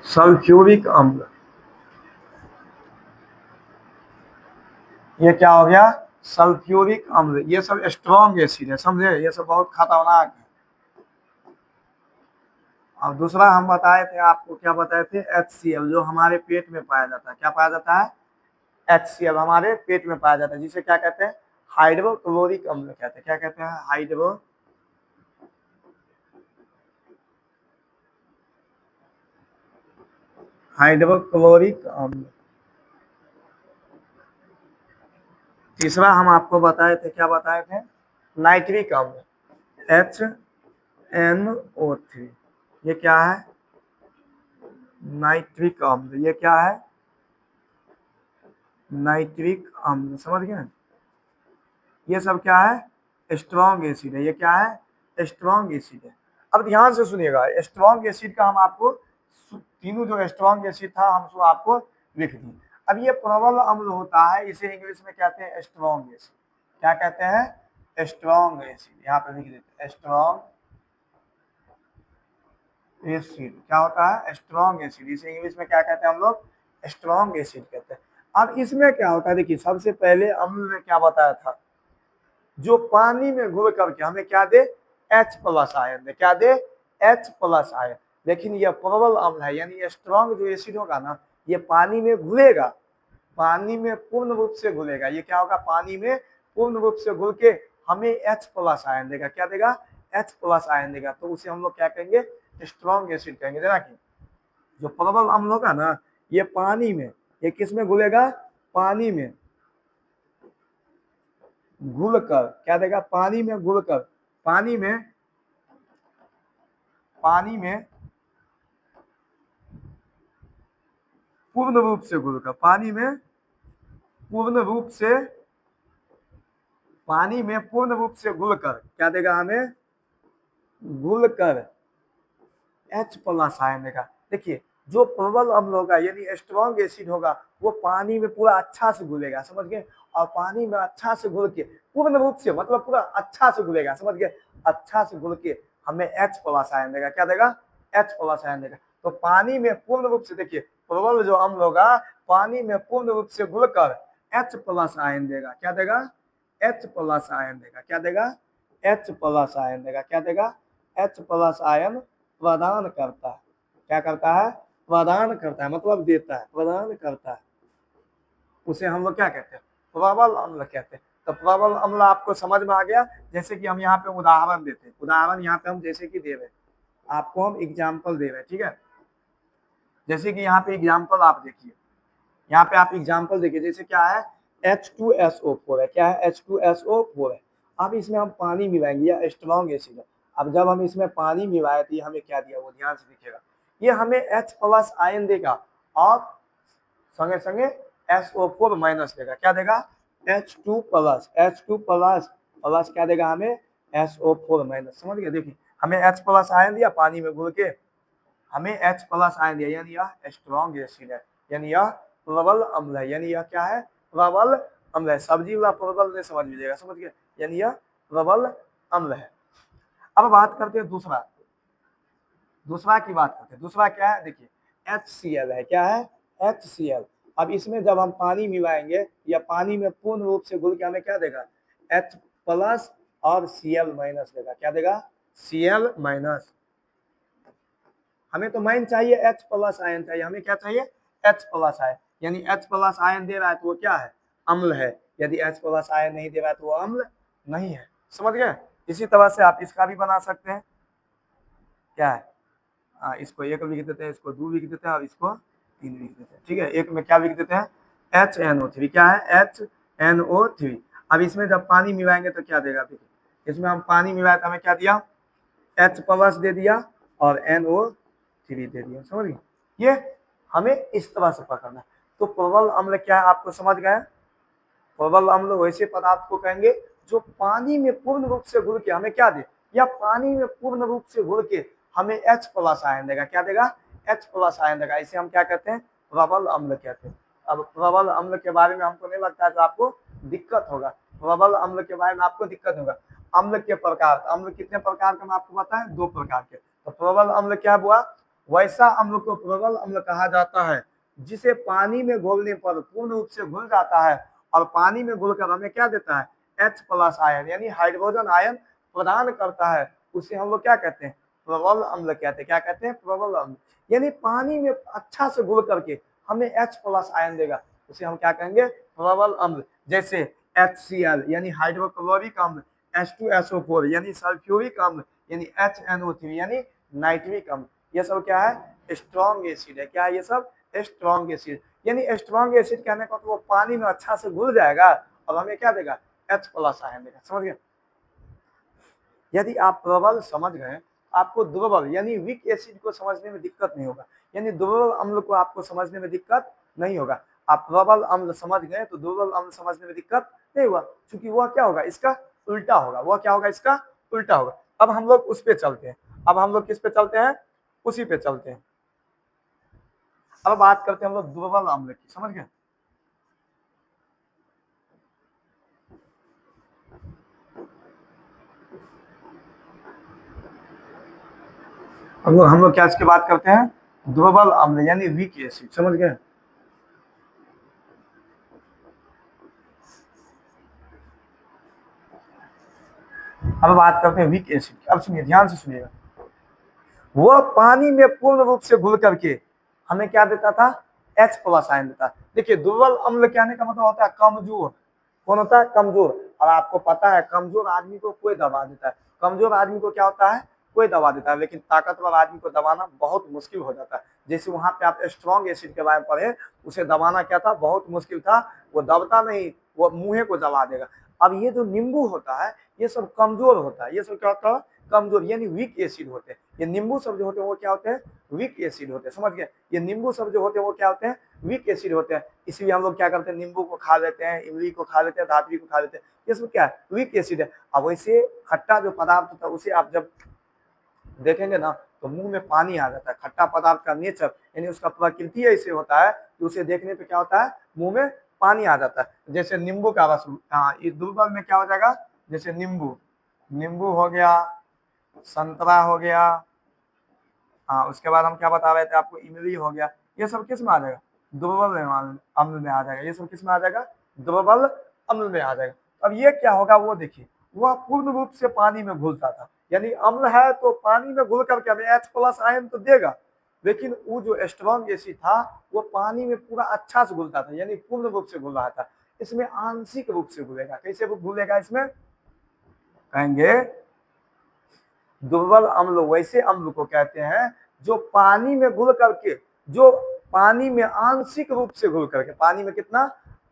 सल्फ्यूरिक अम्ल। ये क्या हो गया, सल्फ्यूरिक अम्ल। ये सब स्ट्रॉन्ग एसिड है, समझे, ये सब बहुत खतरनाक है। और दूसरा हम बताए थे आपको, क्या बताए थे, HCl, जो हमारे पेट में पाया जाता है। क्या पाया जाता है, HCl हमारे पेट में पाया जाता है, जिसे क्या कहते हैं, हाइड्रोक्लोरिक अम्ल कहते हैं। क्या कहते हैं, हाइड्रोक्लोरिक अम्ल। तीसरा हम आपको बताए थे, क्या बताए थे, नाइट्रिक अम्ल, HNO3। ये क्या है, नाइट्रिक अम्ल। ये क्या है, नाइट्रिक अम्ल। समझ गए, ये सब क्या है, स्ट्रॉन्ग एसिड है। ये क्या है, स्ट्रॉन्ग एसिड है। अब ध्यान से सुनिएगा, स्ट्रॉन्ग एसिड का हम आपको तीनों जो स्ट्रॉन्ग एसिड था हम उसको आपको लिख दिए। अब ये प्रबल अम्ल होता है, इसे इंग्लिश में कहते हैं स्ट्रॉन्ग एसिड। क्या कहते हैं, स्ट्रॉन्ग एसिड। यहाँ पे लिख देते हैं स्ट्रॉन्ग एसिड। क्या होता है, स्ट्रॉन्ग एसिड। इसे इंग्लिश में क्या कहते हैं हम लोग, स्ट्रॉन्ग एसिड कहते हैं। अब इसमें क्या होता है, देखिए सबसे पहले अम्ल में क्या बताया था, जो पानी में घुल करके हमें क्या दे, H+ आयन दे। क्या दे, H+ आयन। लेकिन यह प्रबल अम्ल है, यानी स्ट्रॉन्ग जो एसिड होगा ना, ये पानी में घुलेगा, पानी में पूर्ण रूप से घुलेगा। ये क्या होगा, पानी में पूर्ण रूप से घुल के हमें H+ आयन देगा। क्या देगा, H+ आयन देगा। तो उसे हम लोग क्या कहेंगे, स्ट्रॉन्ग एसिड कहेंगे। देखा कि जो प्रबल अम्ल होगा ना, ये पानी में, ये किस में घुलेगा, पानी में घुलकर। क्या देगा, पानी में घुलकर, पानी में, पानी में पूर्ण रूप से घुलकर, पानी में पूर्ण रूप से, पानी में पूर्ण रूप से घुलकर क्या देगा हमें, घुलकर H+ आयन देगा। देखिए जो प्रबल अम्ल होगा यानी स्ट्रॉन्ग एसिड होगा, वो पानी में पूरा अच्छा से घुलेगा। समझ गए, और पानी में अच्छा से घुल के पूर्ण रूप से, मतलब पूरा अच्छा से घुलेगा। समझ गए, अच्छा से घुल के हमें H+ आयन देगा। क्या देगा, H+ आयन देगा। तो पानी में पूर्ण रूप से, देखिए प्रबल जो अम्ल होगा पानी में पूर्ण रूप से घुलकर H+ आयन देगा। क्या देगा, H+ आयन देगा। क्या देगा, H+ आयन देगा। क्या देगा, H+ आयन प्रदान करता है। क्या करता है, प्रदान करता है, मतलब देता है, प्रदान करता है। उसे हम लोग क्या कहते हैं, प्रबल अम्ल कहते हैं। तो प्रबल अम्ल आपको समझ में आ गया। जैसे कि हम यहाँ पे उदाहरण देते हैं, उदाहरण यहाँ पे हम जैसे कि दे रहे हैं, आपको हम एग्जाम्पल दे रहे हैं, ठीक है। जैसे कि यहाँ पे एग्जाम्पल आप देखिए, यहाँ पे आप एग्जाम्पल देखिए, जैसे क्या है, H2SO4 है। क्या है, H2SO4 है। अब इसमें हम पानी मिलाएंगे, या स्ट्रॉन्ग एसिड है। अब जब हम इसमें पानी मिलाए तो ये हमें क्या दिया, वो ध्यान से दिखेगा। ये हमें H+ आयन देगा और संगे संगे SO4- देगा। क्या देगा, H2+, H2+ क्या देगा हमें, SO4-। समझ गए, देखिए हमें H+ आयन दिया पानी में घुल के, हमें H+ आयन दिया, यानी यह स्ट्रॉन्ग एसिड है, यानी यह प्रबल अम्ल है। यानी यह क्या है, प्रबल अम्ल है। सब्जी वाला प्रबल नहीं समझ लीजिएगा, समझ गए, यानी यह प्रबल अम्ल है। अब बात करते हैं दूसरा, दूसरा की बात करते हैं। दूसरा क्या है, देखिए HCl है। क्या है, HCl। अब इसमें जब हम पानी मिलाएंगे या पानी में पूर्ण रूप से घुल के हमें क्या देगा, H+ प्लस और Cl माइनस देगा। क्या देगा? Cl minus. हमें तो माइन चाहिए, H प्लस आयन चाहिए। हमें क्या चाहिए? H plus ion. यानी H प्लस आयन दे रहा है तो वो क्या है? अम्ल है। यदि H प्लस आयन नहीं दे रहा है तो वो अम्ल नहीं है। समझ गए? इसी तरह से आप इसका भी बना सकते हैं। क्या है? इसको 1 लिख देते हैं, इसको 2 लिख देते हैं और इसको 3 लिख देते हैं। ठीक है, एक में क्या लिख देते हैं? HNO3। क्या है? HNO3। अब इसमें जब पानी मिलाएंगे तो क्या देगा? देखिए, इसमें हम पानी मिलाए तो हमें क्या दिया? H प्लस दे दिया और NO3 दे दिया। समझ गए? ये हमें इस तरह से पकड़ना है। तो प्रबल अम्ल क्या है आपको समझ गए? प्रबल अम्ल वैसे पदार्थ को कहेंगे जो पानी में पूर्ण रूप से घुल के हमें क्या दे, या पानी में पूर्ण रूप से घुल के हमें H प्लस आयन देगा। क्या देगा? H प्लस आयन देगा। इसे हम क्या कहते हैं? प्रबल अम्ल कहते हैं। अब प्रबल अम्ल के बारे में हमको नहीं लगता है तो आपको दिक्कत होगा। प्रबल अम्ल के बारे में आपको दिक्कत होगा। अम्ल के प्रकार, अम्ल कितने प्रकार के हम आपको बताएं? 2 प्रकार के। तो प्रबल अम्ल क्या हुआ? वैसा अम्ल को प्रबल अम्ल कहा जाता है जिसे पानी में घोलने पर पूर्ण रूप से घुल जाता है और पानी में घुलकर हमें क्या देता है? H प्लस आयन यानी हाइड्रोजन आयन प्रदान करता है। उसे हम लोग क्या कहते हैं? प्रबल अम्ल कहते हैं। क्या कहते हैं? प्रबल अम्ल। यानी पानी में अच्छा से घुल करके हमें H प्लस आयन देगा, उसे हम क्या कहेंगे? प्रबल अम्ल। जैसे HCl यानी हाइड्रोक्लोरिक अम्ल, H2SO4 यानी सल्फ्यूरिक अम्ल, यानी HNO3 यानी नाइट्रिक अम्ल। ये सब क्या है? स्ट्रॉन्ग एसिड है। क्या है ये सब? Strong acid. यानी स्ट्रॉन्ग एसिड कहने का तो वो पानी में अच्छा से घुल जाएगा और हमें क्या देगा? H प्लस आयन देगा। समझ गए? यदि आप प्रबल समझ गए, आपको दुर्बल यानी वीक एसिड को समझने में दिक्कत नहीं होगा। यानी दुर्बल अम्ल को आपको समझने में दिक्कत नहीं होगा। आप प्रबल अम्ल समझ गए तो दुर्बल अम्ल समझने में दिक्कत नहीं हुआ, क्योंकि वह क्या होगा? इसका उल्टा होगा। वह क्या होगा? इसका उल्टा होगा। अब हम लोग उस पे चलते हैं। अब हम लोग किस पे चलते हैं? उसी पे चलते हैं। अब बात करते हैं हम लोग दुर्बल अम्ल की। समझ गए? हम लोग क्या इसकी बात करते हैं? दुर्बल अम्ल यानी वीक एसिड। समझ गए? अब बात करते हैं वीक एसिड की। अब सुनिए, ध्यान से सुनिएगा। वह पानी में पूर्ण रूप से घुल करके हमें क्या देता था? H प्लस आयन देता। देखिए, दुर्बल अम्ल कहने का मतलब होता है कमजोर। कौन होता है? कमजोर। और आपको पता है कमजोर आदमी को कोई दबा देता है। कमजोर आदमी को क्या होता है? कोई दबा देता है। लेकिन ताकतवर आदमी को दबाना बहुत मुश्किल हो जाता है। जैसे वहां पे आप स्ट्रॉन्ग एसिड के बारे में पढ़े, उसे दबाना क्या था? बहुत मुश्किल था। वो दबता नहीं, वो मुंह को दबा देगा। अब ये जो नींबू होता है ये सब कमजोर होता है। ये सब क्या होता है? कमजोर यानी वीक एसिड होते हैं। ये नींबू सब जो होते हैं वो क्या होते हैं? वीक एसिड होते हैं। समझ गए? ये नींबू सब जो होते हैं वो क्या होते हैं? वीक एसिड होते हैं। इसलिए हम लोग क्या करते हैं? नींबू को खा लेते हैं, इमली को खा लेते हैं, धातवी को खा लेते हैं। ये सब क्या है? वीक एसिड है। अब वैसे खट्टा जो पदार्थ होता है उसे आप जब देखेंगे ना तो मुंह में पानी आ जाता है। खट्टा पदार्थ का नेचर यानी उसका प्रकृति ऐसे होता है कि उसे देखने पे क्या होता है? मुंह में पानी आ जाता है। जैसे नींबू का रस, इस दुर्बल में क्या हो जाएगा? जैसे नींबू, नींबू हो गया, संतरा हो गया, उसके बाद हम क्या बता रहे थे आपको? इमली हो गया। ये सब किस में आ जाएगा? दुर्बल अम्ल में आ जाएगा। ये सब किस में आ जाएगा? दुर्बल अम्ल में आ जाएगा। अब ये क्या होगा? वो देखिए, वह पूर्ण रूप से पानी में घुलता था। यानी अम्ल है तो पानी में घुल करके हमें H प्लस आयन तो देगा, लेकिन वो जो स्ट्रॉन्ग एसिड था वो पानी में पूरा अच्छा से घुलता था, यानी पूर्ण रूप से घुल रहा था। इसमें आंशिक रूप से घुलेगा। कैसे घुलेगा? इसमें कहेंगे दुर्बल अम्ल वैसे अम्ल को कहते हैं जो पानी में घुल करके, जो पानी में आंशिक रूप से घुल करके, पानी में कितना?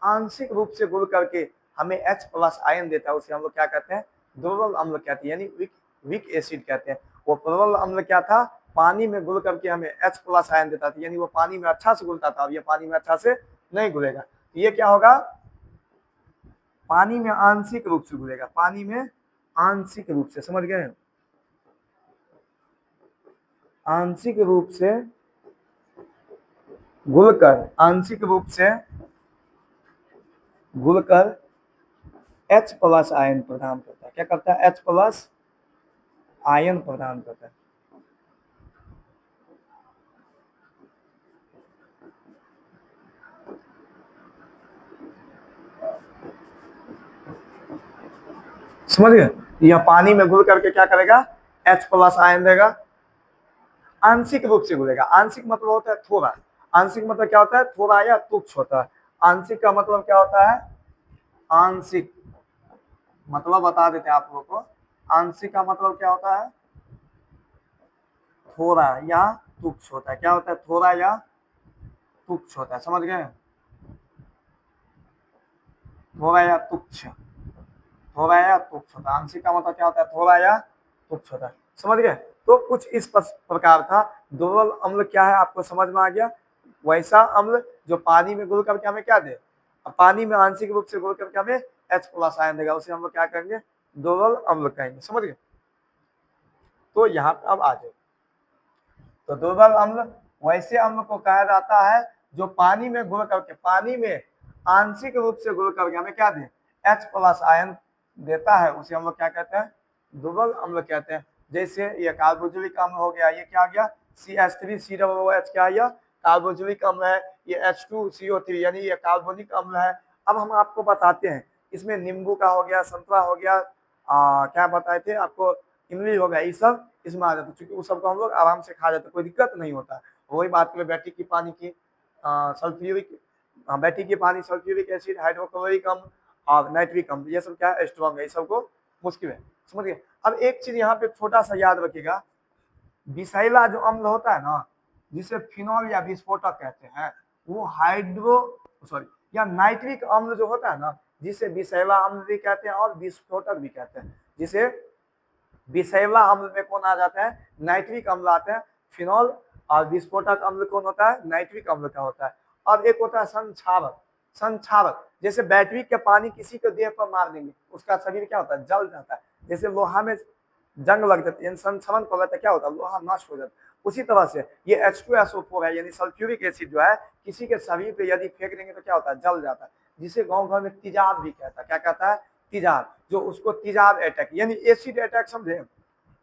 आंशिक रूप से घुल करके हमें H प्लस आयन देता है। उसे हम लोग क्या कहते हैं? दुर्बल अम्ल कहते हैं, यानी वीक एसिड कहते हैं। वो प्रबल अम्ल क्या था? पानी में घुल करके हमें H प्लस आयन देता था, यानी वो पानी में अच्छा से घुलता था। अब ये पानी में अच्छा से नहीं घुलेगा तो ये क्या होगा? पानी में आंशिक रूप से घुलेगा। पानी में आंशिक रूप से, समझ गए? आंशिक रूप से घुलकर, आंशिक रूप से घुलकर H प्लस आयन प्रदान करता है। क्या करता है? H प्लस आयन प्रदान करता है। समझ गए। यह पानी में घुल करके क्या करेगा, H+ आयन देगा, आंशिक रूप से घुलेगा। आंशिक मतलब होता है थोड़ा, आंशिक मतलब क्या होता है, थोड़ा या तुच्छ होता है। आंशिक का मतलब क्या होता है, आंशिक मतलब बता देते हैं आप लोगों को, आंशिक का मतलब क्या होता है, थोड़ा या तुच्छ होता है। क्या होता है, थोड़ा या तुच्छ होता है, समझ गए, थोड़ा या तुच्छ, थोड़ा या तुच्छ होता है। आंशिक का मतलब क्या होता है, थोड़ा या तुच्छ होता है, समझ गए। तो कुछ इस प्रकार था। दुर्बल अम्ल क्या है आपको समझ में आ गया, वैसा अम्ल जो पानी में घुल करके हमें क्या दे, पानी में आंशिक रूप से घुल करके हमें H+ आयन देगा, उसे हम लोग क्या कहेंगे, दुर्बल अम्ल कहेंगे, समझ गए। तो यहाँ पे अब आ जाए, तो दुर्बल अम्ल वैसे अम्ल को कहा जाता है जो पानी में घुल करके, पानी में आंशिक रूप से घुल करके हमें क्या दे, H+ आयन देता है, उसे हम लोग क्या कहते हैं, दुर्बल अम्ल कहते हैं। जैसे ये कार्बोक्सिलिक अम्ल हो गया, ये क्या आ गया, CH3COOH, क्या यह कार्बोक्सिलिक अम्ल है, ये H2CO3 यानी ये कार्बोनिक अम्ल है। अब हम आपको बताते हैं, इसमें नींबू का हो गया, संतरा हो गया, क्या बताए थे आपको, इमली हो गया, ये सब इसमें आ जाता है, क्योंकि उस सबको हम लोग आराम से खा जाते, कोई दिक्कत नहीं होता। वही बात करें बैटरी की पानी की, सल्फ्यूरिक, बैटरी की पानी, सल्फ्यूरिक एसिड, हाइड्रोक्लोरिक अम्ल और नाइट्रिक अम्ल, ये सब क्या है, स्ट्रॉन्ग है, ये सबको मुश्किल है, समझिए। अब एक चीज यहाँ पे छोटा सा याद रखिएगा, विषैला जो अम्ल होता है ना, जिसे फिनॉल या विस्फोटक कहते हैं, वो हाइड्रो सॉरी या नाइट्रिक अम्ल जो होता है ना, जिसे विषैला अम्ल भी कहते हैं और विस्फोटक भी कहते हैं। जिसे विषैला अम्ल में कौन आ जाता है, नाइट्रिक अम्ल आते हैं, फिनॉल, और विस्फोटक अम्ल कौन होता है, नाइट्रिक अम्ल का होता है। और एक होता है संक्षारक, संक्षारक, जैसे बैटरी के पानी किसी को देह पर मार देंगे, उसका शरीर क्या होता है, जल जाता है। जैसे लोहा में जंग लग जाती है, संक्षरण कर लेता है, क्या होता है, लोहा नष्ट हो जाता है। उसी तरह से ये H2SO4 है, यानी सल्फ्यूरिक एसिड जो है, किसी के शरीर पे यदि फेंक देंगे तो क्या होता है, जल जाता है। जिसे गांव घर में तेजाब भी कहता है, क्या कहता है, तेजाब, जो उसको तेजाब अटैक यानी एसिड अटैक, समझे,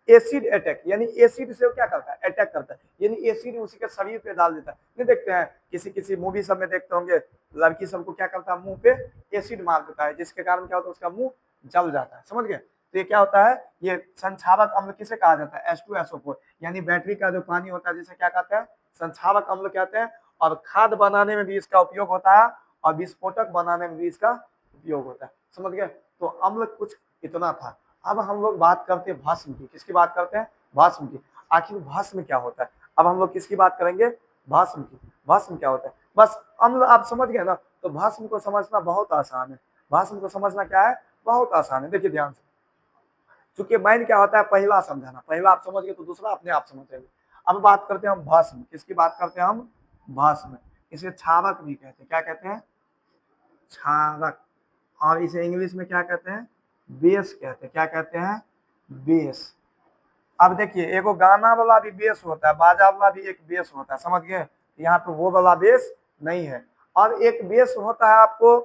एसिड अटैक यानी एसिड से वो क्या करता है, अटैक करता है, यानी एसिड उसी के शरीर पे डाल देता है। नहीं देखते हैं किसी किसी मूवी सब में देखते होंगे, लड़की सबको क्या करता है, मुंह पे एसिड मार देता है, जिसके कारण क्या होता है, उसका मुंह जल जाता है, समझ गए। तो ये क्या होता है, ये संक्षारक अम्ल किसे कहा जाता है, H2SO4, यानी बैटरी का जो पानी होता है जिसे क्या कहते हैं, संक्षारक अम्ल कहते हैं। और खाद बनाने में भी इसका उपयोग होता है, और विस्फोटक बनाने में भी इसका उपयोग होता है, समझ गए। तो अम्ल कुछ इतना था। अब हम लोग बात करते हैं भस्म की, किसकी बात करते हैं, भस्म की। आखिर भस्म क्या होता है, अब हम लोग किसकी बात करेंगे, भस्म की। भस्म क्या होता है, बस अम्ल आप समझ गए ना, तो भस्म को समझना बहुत आसान है। भस्म को समझना क्या है, बहुत आसान है, देखिए ध्यान से। चूंकि माइंड क्या होता है, पहला समझाना, पहला आप समझ गए तो दूसरा अपने आप समझ जाएंगे। अब बात करते हैं हम भस्म, किसकी बात करते हैं हम, भस्म। इसे क्षारक भी कहते हैं, क्या कहते हैं, क्षारक। और इसे इंग्लिश में क्या कहते हैं, बेस कहते हैं, क्या कहते हैं, बेस। अब देखिए एगो गाना वाला भी बेस होता है, बाजा वाला भी एक बेस होता है, समझ गए। यहाँ पे वो वाला बेस नहीं है। और एक बेस होता है आपको,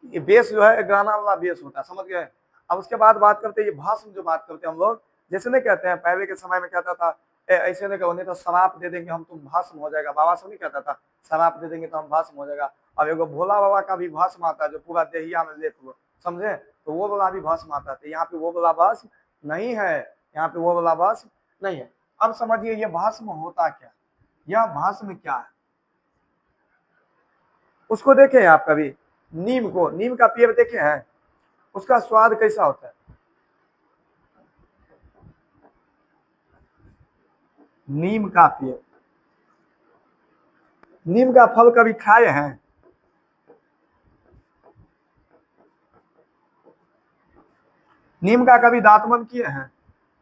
ये बेस जो है गाना वाला बेस होता है, समझ गए। अब उसके बाद बात करते हैं ये भस्म, जो बात करते हैं हम लोग, जैसे नहीं कहते हैं पहले के समय में कहता था, ऐसे नहीं कहो नहीं तो शराब दे देंगे हम, तुम भस्म हो जाएगा, बाबा सब नहीं कहता था, शराब दे देंगे तो हम भस्म हो जाएगा। अब एगो भोला बाबा का भी भस्म आता है, जो पूरा देहिया में लेप लो, समझे, तो वो वाला भी भस्म आता है। यहाँ पे वो वाला भस्म नहीं है, यहाँ पे वो वाला भस्म नहीं है। अब समझिए ये भस्म होता क्या, यह भस्म क्या है, उसको देखे आप कभी, नीम को, नीम का पेड़ देखे हैं, उसका स्वाद कैसा होता है, नीम का पेड़, नीम का फल कभी खाए हैं, नीम का कभी दातमन किए हैं,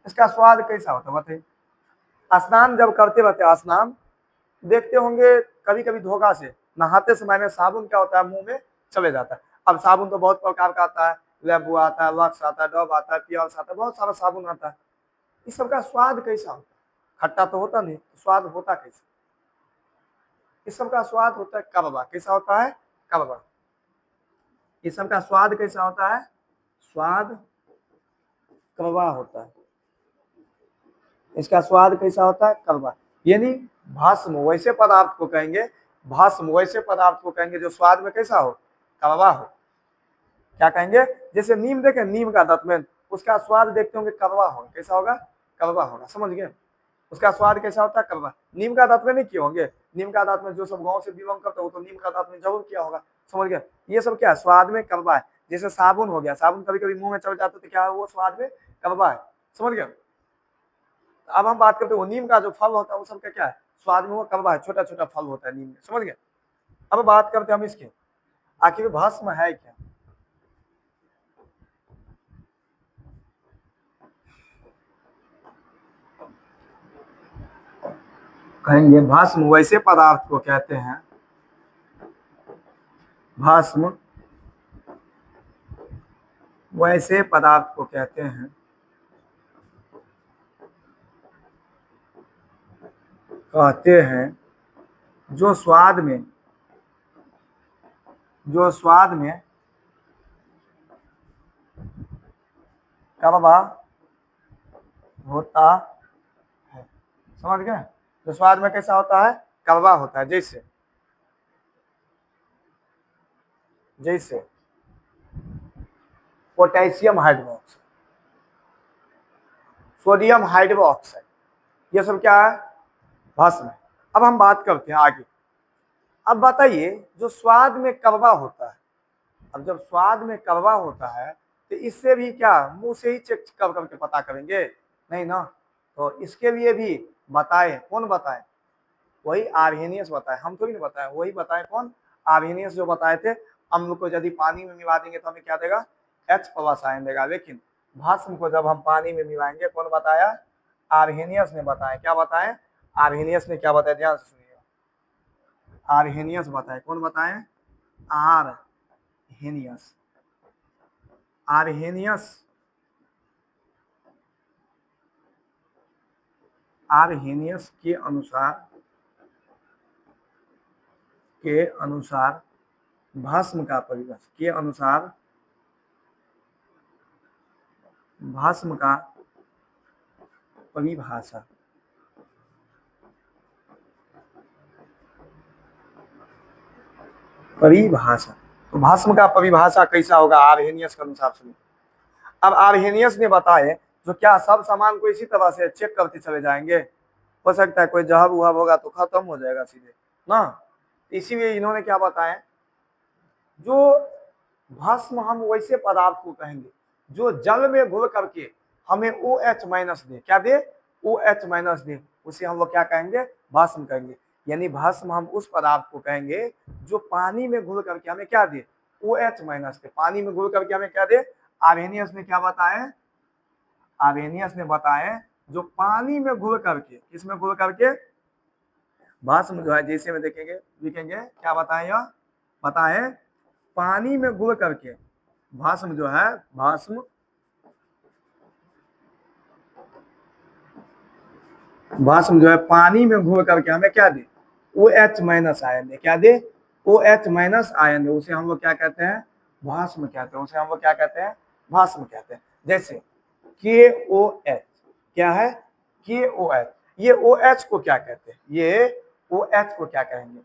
इसका स्वाद कैसा होता है बताइए। स्नान जब करते रहते, स्नान देखते होंगे कभी कभी धोखा से, नहाते समय में साबुन क्या होता है, मुंह में चले जाता है। अब साबुन तो बहुत प्रकार का आता है, लेबू आता है, लक्स आता है, डव आता है, पियर्स आता है, बहुत सारा साबुन आता है। इस सब का स्वाद कैसा होता है, खट्टा तो होता नहीं, स्वाद होता कैसा, इस सब का स्वाद होता है कड़वा, कैसा होता है, कड़वा। इस सब का स्वाद कैसा होता है, स्वाद कड़वा होता है, इसका स्वाद कैसा होता है, कड़वा। यानी भस्म वैसे पदार्थ को कहेंगे, भस्म वैसे पदार्थ को कहेंगे जो स्वाद में कैसा हो, कड़वा हो। क्या कहेंगे? जैसे नीम देखें, नीम का दातुन, उसका स्वाद देखते होंगे कड़वा होगा, कैसा होगा? कड़वा होगा, समझ गए? उसका स्वाद कैसा होता है? कड़वा। नीम का दातुन नहीं किए होंगे? नीम का दातुन जो सब गांव से बिलोंग करते हो तो नीम का दातुन जरूर किया होगा, समझ गए? ये सब क्या है? स्वाद में कड़वा है। जैसे साबुन हो गया, साबुन कभी कभी मुंह में चढ़ जाता है तो क्या है? वो स्वाद में कड़वा है, समझ गए? अब हम बात करते हैं नीम का जो फल होता है वो सबका क्या है? स्वाद में वो कड़वा है, छोटा छोटा फल होता है नीम में, समझ गए? अब बात करते हैं हम इसकी, आखिर भस्म है क्या? कहेंगे भस्म वैसे पदार्थ को कहते हैं, भस्म वैसे पदार्थ को कहते हैं जो स्वाद में कड़वा होता है, समझ गए? जो स्वाद में कैसा होता है? कड़वा होता है। जैसे पोटेशियम हाइड्रोक्साइड, सोडियम हाइड्रोक्साइड, ये सब क्या है? भस्म है। अब हम बात करते हैं आगे। अब बताइए, जो स्वाद में कड़वा होता है, अब जब स्वाद में कड़वा होता है तो इससे भी क्या मुंह से ही चेक कर करके पता करेंगे? नहीं ना। तो इसके लिए भी बताए, कौन बताए? वही आर्हेनियस बताए, हम थोड़ी ना बताए, वही बताए। कौन? आर्हेनियस जो बताए थे, अम्ल को यदि पानी में मिला देंगे तो हमें क्या देगा? H+ आयन देगा। लेकिन भस्म को जब हम पानी में मिलाएंगे, कौन बताया? आर्हेनियस ने बताया। क्या बताए? आर्हेनियस ने क्या बताया? ध्यान से सुनिएगा, आर्हेनियस बताए। कौन बताए? आर्हेनियस। आर्हेनियस के अनुसार भस्म का परिभाषा तो भस्म का परिभाषा कैसा होगा? आर्हेनियस के अनुसार सुनिए। अब आर्हेनियस ने बताए, जो क्या सब सामान को इसी तरह से चेक करते चले जाएंगे? हो सकता है कोई जहर उहर होगा तो खत्म हो जाएगा सीधे ना। इसीलिए इन्होंने क्या बताया, जो भस्म हम वैसे पदार्थ को कहेंगे जो जल में घुल करके हमें OH- दे। क्या दे? OH- दे। उसे हम लोग क्या कहेंगे? भस्म कहेंगे। यानी भस्म हम उस पदार्थ को कहेंगे जो पानी में घुल करके हमें क्या दे? OH- दे। पानी में घुल करके हमें क्या दे? आर्हेनियस ने क्या बताया? आर्हेनियस ने बताया जो पानी में घुल करके, किसमें घुल करके? भस्म जो है, जैसे में देखेंगे लिखेंगे, क्या बताएं? यह बताएं पानी में घुल करके भस्म जो है, भस्म जो है पानी में घुल करके हमें क्या दे? OH- आयन दे। क्या दे? OH- आयन दे। उसे हम लोग क्या कहते हैं? भस्म कहते हैं। उसे हम लोग क्या कहते हैं? भस्म कहते हैं। जैसे KOH, क्या है? KOH। ये OH को क्या कहते हैं? ये OH को क्या कहेंगे?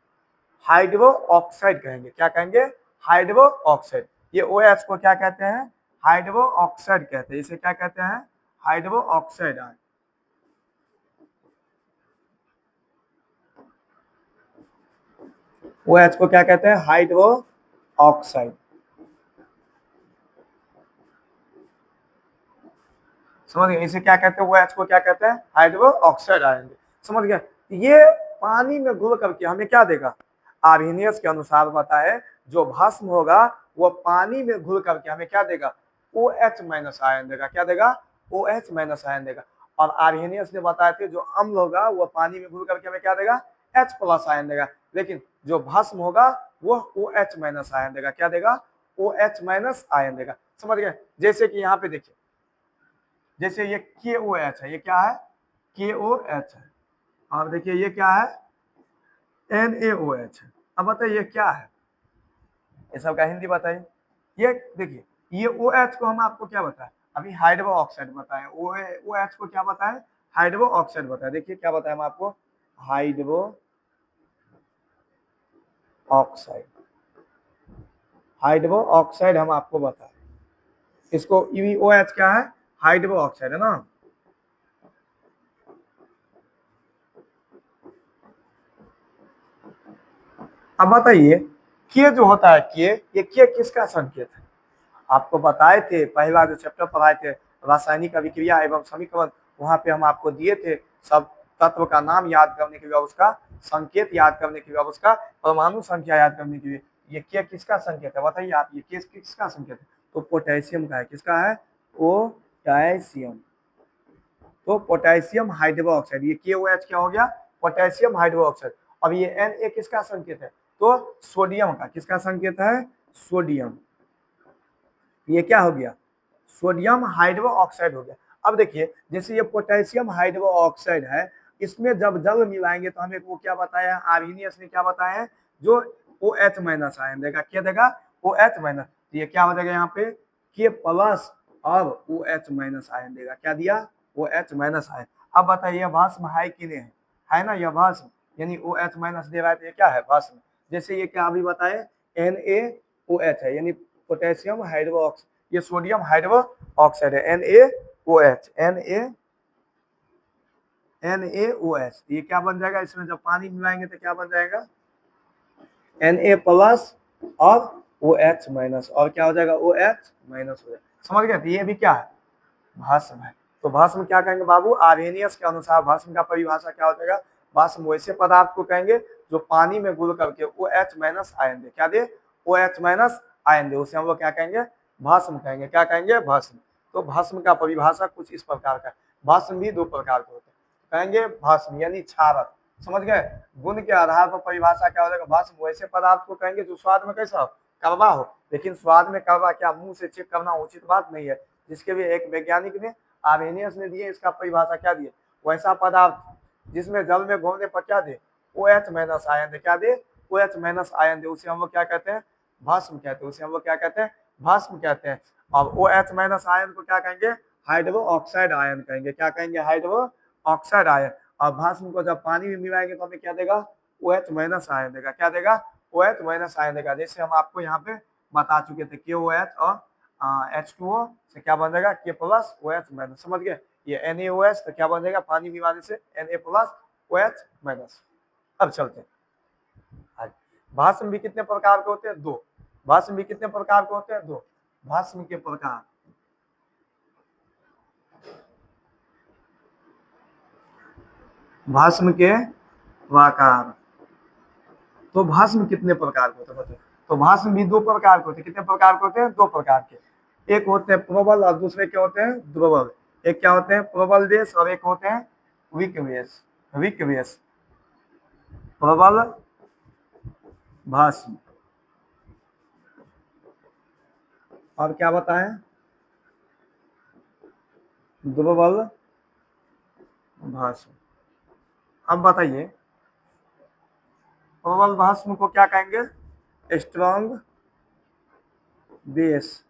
हाइड्रो ऑक्साइड कहेंगे। क्या कहेंगे? Hydro oxide. ये OH को क्या कहते हैं? हाइड्रो ऑक्साइड कहते हैं। इसे क्या कहते हैं? Hydro oxide. OH को क्या कहते हैं? Hydro oxide. समझ गए? इसे क्या कहते हैं? OH को क्या कहते हैं? हाइड्रो ऑक्साइड आएंगे। समझ गए? ये पानी में घुल करके हमें क्या देगा? आर्हेनियस के अनुसार बताए, जो भस्म होगा वो पानी में घुल करके हमें क्या देगा? OH- आयन देगा। क्या देगा? OH- आयन देगा। और आर्हेनियस ने बताए थे जो अम्ल होगा वो पानी में घुल करके हमें क्या देगा? H+ आयन देगा। लेकिन जो भस्म होगा वो OH- आयन देगा। क्या देगा? OH- आयन देगा। समझ गए? जैसे कि यहाँ पे देखिए, जैसे ये KOH है, ये क्या है? KOH है। और देखिए ये क्या है? NaOH है। अब बताइए ये क्या है? ये सब का हिंदी बताइए। ये देखिए, ये OH को हम आपको क्या बताए? अभी हाइड्रो ऑक्साइड बताए। OH को क्या बताए? हाइड्रो ऑक्साइड बताए। देखिए क्या बताए हम आपको? Hydro oxide. हाइड्रो ऑक्साइड हम आपको बताए, इसको UOH क्या है, हाइड्रो ऑक्साइड है ना। अब बताइए के जो होता है ये के किसका संकेत है। आपको बताए थे पहला जो चैप्टर पढ़ाए थे रासायनिक अभिक्रिया एवं समीकरण, वहां पे हम आपको दिए थे सब तत्व का नाम याद करने के लिए, उसका संकेत याद करने के लिए, उसका परमाणु संख्या याद करने के लिए। ये के किसका संकेत है बताइए आप, ये के किसका संकेत है, तो पोटेशियम का है। किसका है, पोटेशियम। तो पोटेशियम हाइड्रो ऑक्साइड, ये KOH क्या हो गया, पोटेशियम हाइड्रो ऑक्साइड। अब ये Na किसका संकेत है, तो सोडियम का। किसका संकेत है, सोडियम। ये क्या हो गया, सोडियम हाइड्रो ऑक्साइड हो गया। अब देखिए जैसे ये पोटेशियम हाइड्रो ऑक्साइड है, इसमें जब जल मिलाएंगे तो हमें वो क्या बताया है, आर्हीनियस ने क्या बताया है, जो OH माइनस आयन देगा, क्या देगा, OH माइनस। तो ये क्या हो जाएगा यहाँ पे K प्लस और OH माइनस आयन देगा, क्या दिया, OH माइनस आयन। अब बताइए भस्म है कि नहीं है ना, यह भस्म यानी OH माइनस दे रहा है, तो ये क्या है, भस्म। जैसे ये क्या अभी बताए NaOH है, यानी पोटेशियम हाइड्रो ऑक्साइड, ये सोडियम हाइड्रो ऑक्साइड है, NaOH, NaOH। ये क्या बन जाएगा, इसमें जब पानी मिलाएंगे तो क्या बन जाएगा, Na प्लस और OH माइनस, और क्या हो जाएगा, OH माइनस हो जाएगा। समझ गए, तो ये भी क्या है, भस्म है। तो भस्म क्या कहेंगे बाबू, आर्हेनियस के अनुसार भस्म का परिभाषा क्या हो जाएगा, भस्म वैसे पदार्थ को कहेंगे जो पानी में घुल करके OH माइनस आयन दे, क्या दे, OH माइनस आयन दे, उसे हम लोग क्या कहेंगे, भस्म कहेंगे। क्या कहेंगे, भस्म। तो भस्म का परिभाषा कुछ इस प्रकार का। भस्म भी दो प्रकार के होते हैं, कहेंगे भस्म यानी क्षारक, समझ गए। गुण के आधार पर परिभाषा क्या हो जाएगा, भस्म वैसे पदार्थ को कहेंगे जो स्वाद में कैसा हो, कड़वा हो। लेकिन स्वाद में कड़वा क्या मुंह से चेक करना उचित बात नहीं है, जिसके लिए एक वैज्ञानिक ने, आर्हेनियस ने दिए, इसका परिभाषा क्या दिए, वैसा पदार्थ जिसमें जल में घोलने पर क्या दे, OH माइनस आयन दे, क्या दे, OH माइनस आयन दे, उसे हम लोग क्या कहते हैं, भस्म कहते हैं। उसे हम लोग क्या कहते हैं, भस्म कहते हैं। और OH माइनस आयन को क्या कहेंगे, हाइड्रो ऑक्साइड आयन कहेंगे। क्या कहेंगे, हाइड्रो ऑक्साइड आयन। और भस्म को जब पानी में मिलाएंगे तो हमें क्या देगा, OH माइनस आयन देगा। क्या देगा, OH माइनस आयन देगा। जैसे हम आपको यहाँ पे बता चुके थे, KOH और H2O से क्या बन जाएगा, K प्लस OH माइनस, समझ गए। ये NaOH तो क्या बन जाएगा, पानी मिलाने से Na प्लस OH माइनस। अब चलते हैं, भस्म भी कितने प्रकार के होते हैं, दो। भस्म भी कितने प्रकार के होते हैं, दो। भस्म के प्रकार, भस्म के प्रकार। तो भस्म कितने प्रकार के होते हैं, तो भस्म भी दो प्रकार के होते हैं। कितने प्रकार के होते हैं, दो प्रकार के। एक होते हैं प्रबल और दूसरे क्या होते हैं, दुर्बल। एक क्या होते हैं, प्रबल देश, और एक होते हैं वीक बेस। वीक बेस, प्रबल भस्म, और क्या बताएं, दुर्बल भस्म। अब बताइए प्रबल भस्म को क्या कहेंगे, स्ट्रॉन्ग बेस,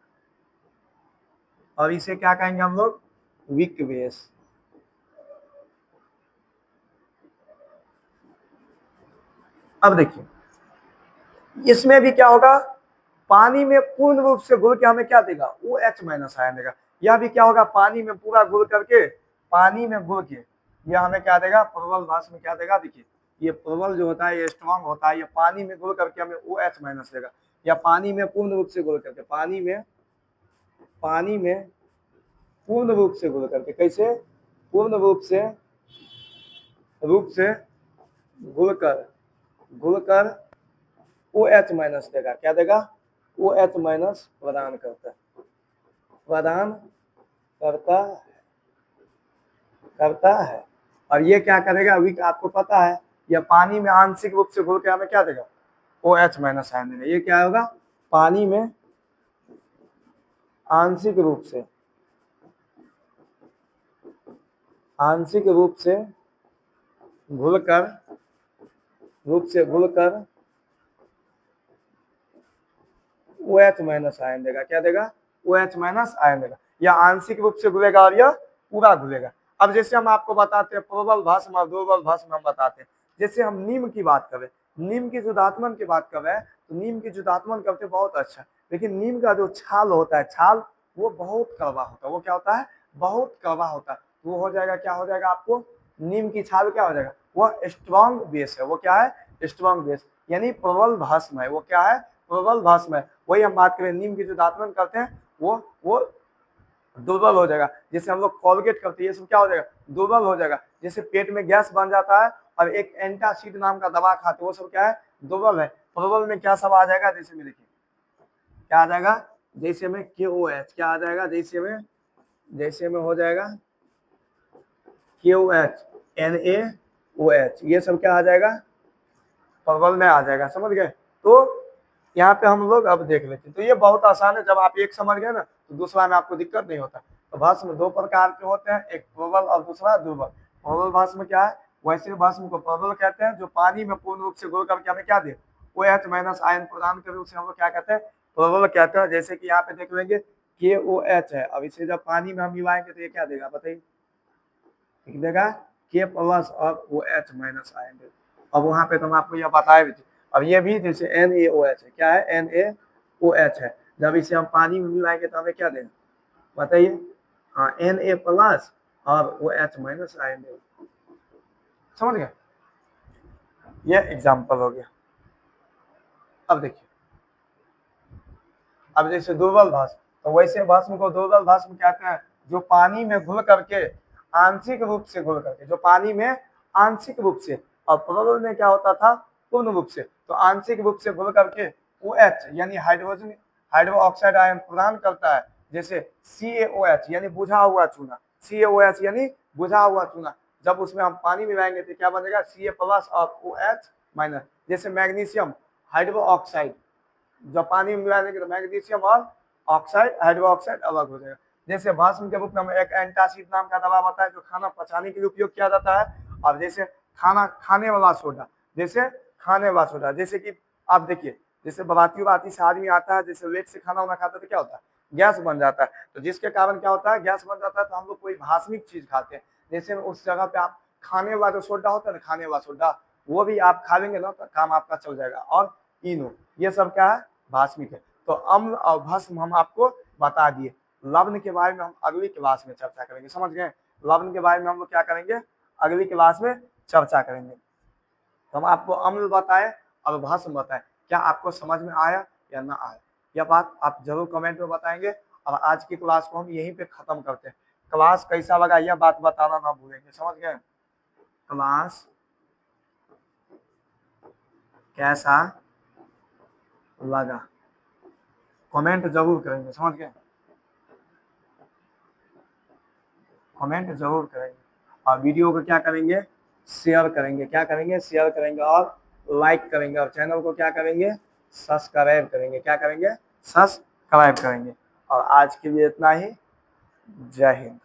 और इसे क्या कहेंगे हम लोग, वीक बेस। अब देखिए इसमें भी क्या होगा, पानी में पूर्ण रूप से घुल के हमें क्या देगा, OH माइनस आयन देगा। यह भी क्या होगा, पानी में पूरा घुल करके, पानी में घुल के यह हमें क्या देगा, प्रबल भस्म क्या देगा। देखिए ये प्रबल जो होता है ये स्ट्रॉन्ग होता है, ये पानी में घुल करके हमें OH माइनस देगा, या पानी में पूर्ण रूप से घुल करके, पानी में पूर्ण रूप से घुल करके, कैसे, पूर्ण रूप से घुलकर OH माइनस देगा। क्या देगा, OH माइनस प्रदान करता है। और ये क्या करेगा, अभी आपको पता है, यह पानी में आंशिक रूप से घुल के हमें क्या देगा, OH माइनस आयन देगा। ये क्या होगा, पानी में आंशिक रूप से घुलकर OH माइनस आयन देगा। क्या देगा, OH माइनस आयन देगा। या आंशिक रूप से घुलेगा और यह पूरा घुलेगा। अब जैसे हम आपको बताते हैं प्रबल भस्म और दुर्बल भस्म हम बताते हैं। जैसे हम नीम की बात करें, नीम की जुदात्मन की बात कर रहे हैं, तो नीम की जुदात्मन करते बहुत अच्छा। लेकिन नीम का जो छाल होता है, छाल वो बहुत कड़वा होता है। वो क्या होता है? बहुत कड़वा होता है। वो हो जाएगा, क्या हो जाएगा आपको? नीम की छाल क्या हो जाएगा? वो स्ट्रॉन्ग बेस है। वो क्या है? स्ट्रॉन्ग बेस, यानी प्रबल भस्म है। वो क्या है? प्रबल भस्म है। वही हम बात करें, नीम की जो दांतमन करते हैं वो दुर्बल हो जाएगा। जैसे हम लोग कोलगेट करते हैं, ये सब क्या हो जाएगा? दुर्बल हो जाएगा। जैसे पेट में गैस बन जाता है और एक एंटासिड नाम का दवा खाते, वो सब क्या है? दुर्बल है। प्रबल में क्या सब आ जाएगा? जैसे में देखिए क्या आ जाएगा, जैसे में KOH क्या आ जाएगा, जैसे में हो जाएगा KOH, NaOH, ये सब क्या आ जाएगा? प्रबल में आ जाएगा। समझ गए? तो यहाँ पे हम लोग अब देख लेते हैं। तो ये बहुत आसान है, जब आप एक समझ गए ना तो दूसरा में आपको दिक्कत नहीं होता। तो भस्म दो प्रकार के होते हैं, एक प्रबल और दूसरा दुर्बल। प्रबल भस्म क्या है? वैसे भस्म को प्रबल कहते हैं जो पानी में पूर्ण रूप से घोल करके हमें क्या दे, OH माइनस आयन प्रदान करे, उसे हम लोग क्या कहते हैं? प्रबल कहते हैं। जैसे कि यहाँ पे देख लेंगे KOH है, अब इसे जब पानी में हम मिलाएंगे तो ये क्या देगा बताइए? लिख देगा K प्लस और OH माइनस आयन देगा। अब वहां पे तो हम आपको यह बताए भी थे। अब ये भी जैसे NaOH है, क्या है? NaOH है। जब इसे हम पानी में मिलाएंगे तो हमें क्या देगा बताइए? हाँ, Na प्लस और OH माइनस आयन देगा। समझ गए? ये एग्जाम्पल हो गया। अब देखिए, अब जैसे दुर्बल भस्म, तो वैसे भस्म को दुर्बल भस्म कहते हैं जो पानी में घुल करके आंशिक रूप से घुल करके, जो पानी में आंशिक रूप से, और प्रबल में क्या होता था? पूर्ण रूप से। तो आंशिक रूप से घुल करके OH यानी हाइड्रोजन हाइड्रो ऑक्साइड आयन प्रदान करता है। जैसे CaOH यानी बुझा हुआ चूना, CaOH यानी बुझा हुआ चूना। जब उसमें हम पानी मिलाएंगे तो क्या बनेगा? Ca प्लस और OH माइनस। जैसे मैग्नीशियम हाइड्रो ऑक्साइड, जब पानी में मिलाने के तो मैग्नीशियम और ऑक्साइड हाइड्रो ऑक्साइड अलग हो जाएगा। जैसे भस्म के रूप में एक एंटासिड नाम का दवा होता है जो खाना पचाने के लिए उपयोग किया जाता है। और जैसे खाना खाने वाला सोडा, जैसे खाने वाला सोडा, जैसे कि आप देखिए, जैसे बराती से आदमी आता है, जैसे लेट से खाना वाना खाता है तो क्या होता है? गैस बन जाता है। तो जिसके कारण क्या होता है? गैस बन जाता है। तो हम लोग कोई भास्मिक चीज खाते हैं, जैसे उस जगह पे आप खाने वाला जो सोडा होता है ना, खाने वाला सोडा, वो भी आप खा लेंगे ना तो काम आपका चल जाएगा। और इनो, ये सब क्या है? भास्मिक है। तो अम्ल और भस्म हम आपको बता दिए। लवण के बारे में हम अगली क्लास में चर्चा करेंगे। समझ गए? लवण के बारे में हम लोग क्या करेंगे? अगली क्लास में चर्चा करेंगे। तो हम आपको अम्ल बताए और भस्म बताए। क्या आपको समझ में आया या ना आया? यह बात आप जरूर कमेंट में बताएंगे। और आज की क्लास को हम यहीं पे खत्म करते हैं। क्लास कैसा लगा यह बात बताना ना भूलेंगे। समझ गए? क्लास कैसा लगा कमेंट जरूर करेंगे। समझ गए? कमेंट जरूर करेंगे। और वीडियो को क्या करेंगे? शेयर करेंगे। क्या करेंगे? शेयर करेंगे और लाइक करेंगे। और चैनल को क्या करेंगे? सब्सक्राइब करेंगे। क्या करेंगे? सब्सक्राइब करेंगे। और आज के लिए इतना ही। जय हिंद।